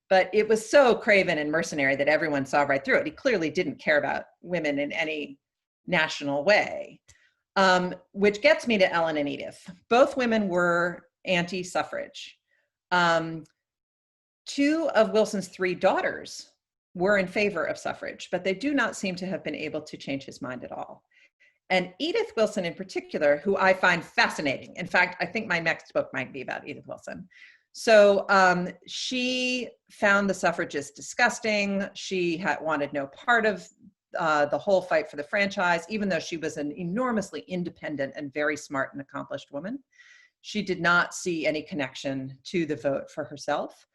But it was so craven and mercenary that everyone saw right through it. He clearly didn't care about women in any national way, which gets me to Ellen and Edith. Both women were anti-suffrage. Two of Wilson's three daughters were in favor of suffrage, but they do not seem to have been able to change his mind at all. And Edith Wilson in particular, who I find fascinating. In fact, I think my next book might be about Edith Wilson. So she found the suffragists disgusting. She wanted no part of the whole fight for the franchise, even though she was an enormously independent and very smart and accomplished woman. She did not see any connection to the vote for herself.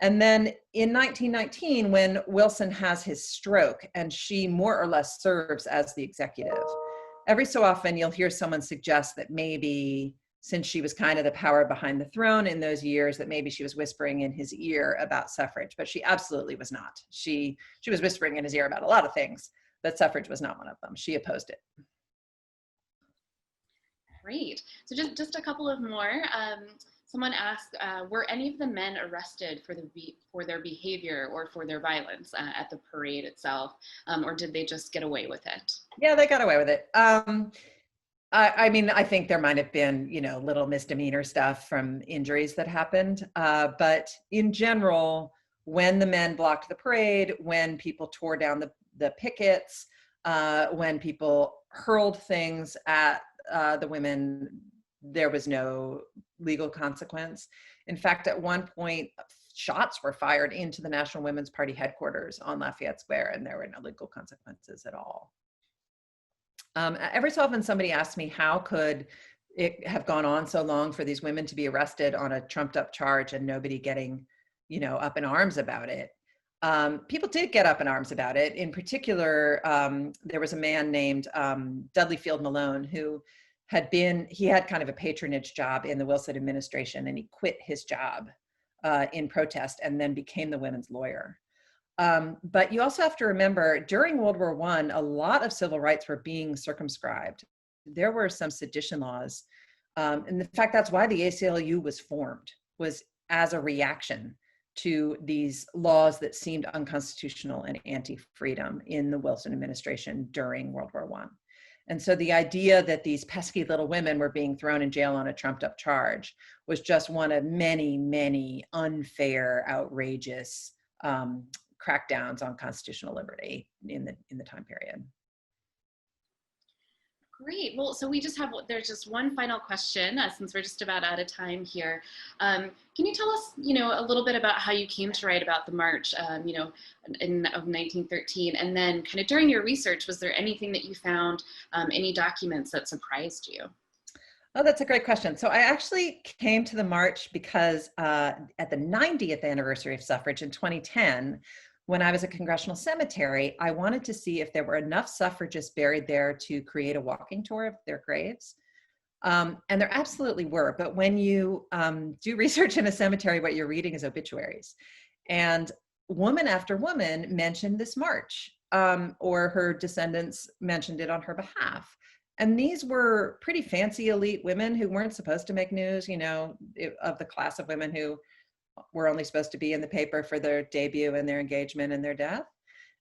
And then in 1919, when Wilson has his stroke and she more or less serves as the executive, every so often you'll hear someone suggest that maybe since she was kind of the power behind the throne in those years, that maybe she was whispering in his ear about suffrage, but she absolutely was not. She was whispering in his ear about a lot of things, but suffrage was not one of them. She opposed it. Great. So just a couple of more. Someone asked, were any of the men arrested for their behavior or for their violence at the parade itself, or did they just get away with it? Yeah, they got away with it. I mean, I think there might have been, little misdemeanor stuff from injuries that happened. But in general, when the men blocked the parade, when people tore down the pickets, when people hurled things at the women, there was no legal consequence. In fact, at one point, shots were fired into the National Women's Party headquarters on Lafayette Square, and there were no legal consequences at all. Every so often somebody asks me, how could it have gone on so long for these women to be arrested on a trumped up charge and nobody getting, up in arms about it? People did get up in arms about it. In particular, there was a man named Dudley Field Malone who he had kind of a patronage job in the Wilson administration, and he quit his job in protest and then became the women's lawyer. But you also have to remember, during World War I, a lot of civil rights were being circumscribed. There were some sedition laws. And in fact, that's why the ACLU was formed, was as a reaction to these laws that seemed unconstitutional and anti-freedom in the Wilson administration during World War I. And so the idea that these pesky little women were being thrown in jail on a trumped up charge was just one of many, many unfair, outrageous crackdowns on constitutional liberty in the time period. Great. Well, so there's just one final question since we're just about out of time here. Can you tell us, a little bit about how you came to write about the march, of 1913, and then kind of during your research, was there anything that you found, any documents that surprised you? Oh, that's a great question. So I actually came to the march because at the 90th anniversary of suffrage in 2010, when I was at Congressional Cemetery, I wanted to see if there were enough suffragists buried there to create a walking tour of their graves. And there absolutely were. But when you do research in a cemetery, what you're reading is obituaries. And woman after woman mentioned this march, or her descendants mentioned it on her behalf. And these were pretty fancy elite women who weren't supposed to make news, of the class of women who were only supposed to be in the paper for their debut and their engagement and their death.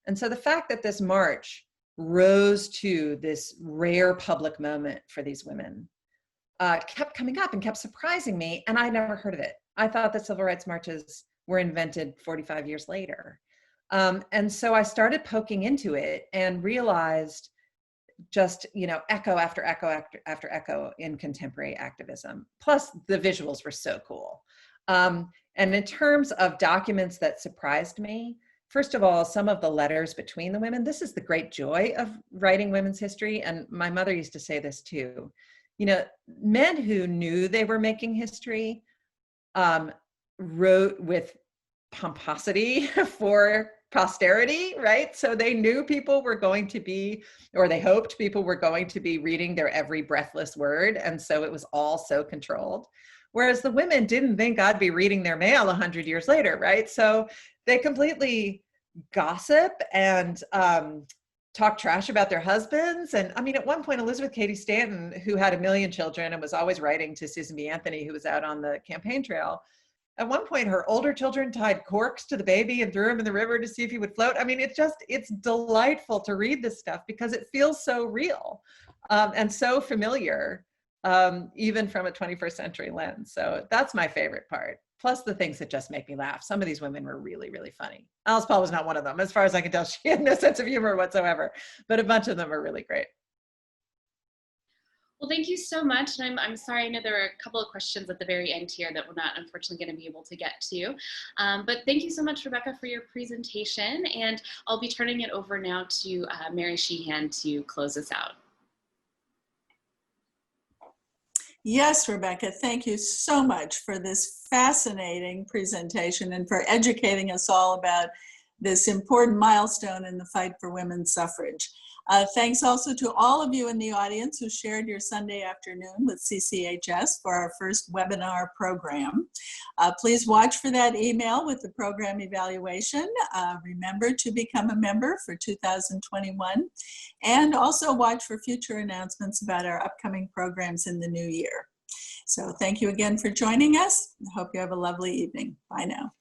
And so the fact that this march rose to this rare public moment for these women kept coming up and kept surprising me, and I never heard of it. I thought that civil rights marches were invented 45 years later. And so I started poking into it and realized just, echo after echo after echo in contemporary activism. Plus the visuals were so cool. And in terms of documents that surprised me, first of all, some of the letters between the women, this is the great joy of writing women's history. And my mother used to say this too, men who knew they were making history wrote with pomposity for posterity, right? So they knew people were going to be, or they hoped people were going to be reading their every breathless word. And so it was all so controlled. Whereas the women didn't think I'd be reading their mail 100 years later, right? So they completely gossip and talk trash about their husbands. And I mean, at one point, Elizabeth Cady Stanton, who had 1 million children and was always writing to Susan B. Anthony, who was out on the campaign trail, at one point, her older children tied corks to the baby and threw him in the river to see if he would float. I mean, it's delightful to read this stuff because it feels so real and so familiar. Even from a 21st century lens. So that's my favorite part. Plus the things that just make me laugh. Some of these women were really, really funny. Alice Paul was not one of them. As far as I can tell, she had no sense of humor whatsoever, but a bunch of them are really great. Well, thank you so much. And I'm sorry, I know there were a couple of questions at the very end here that we're not unfortunately going to be able to get to. But thank you so much, Rebecca, for your presentation. And I'll be turning it over now to Mary Sheehan to close us out. Yes, Rebecca, thank you so much for this fascinating presentation and for educating us all about this important milestone in the fight for women's suffrage. Thanks also to all of you in the audience who shared your Sunday afternoon with CCHS for our first webinar program. Please watch for that email with the program evaluation. Remember to become a member for 2021, and also watch for future announcements about our upcoming programs in the new year. So thank you again for joining us. I hope you have a lovely evening. Bye now.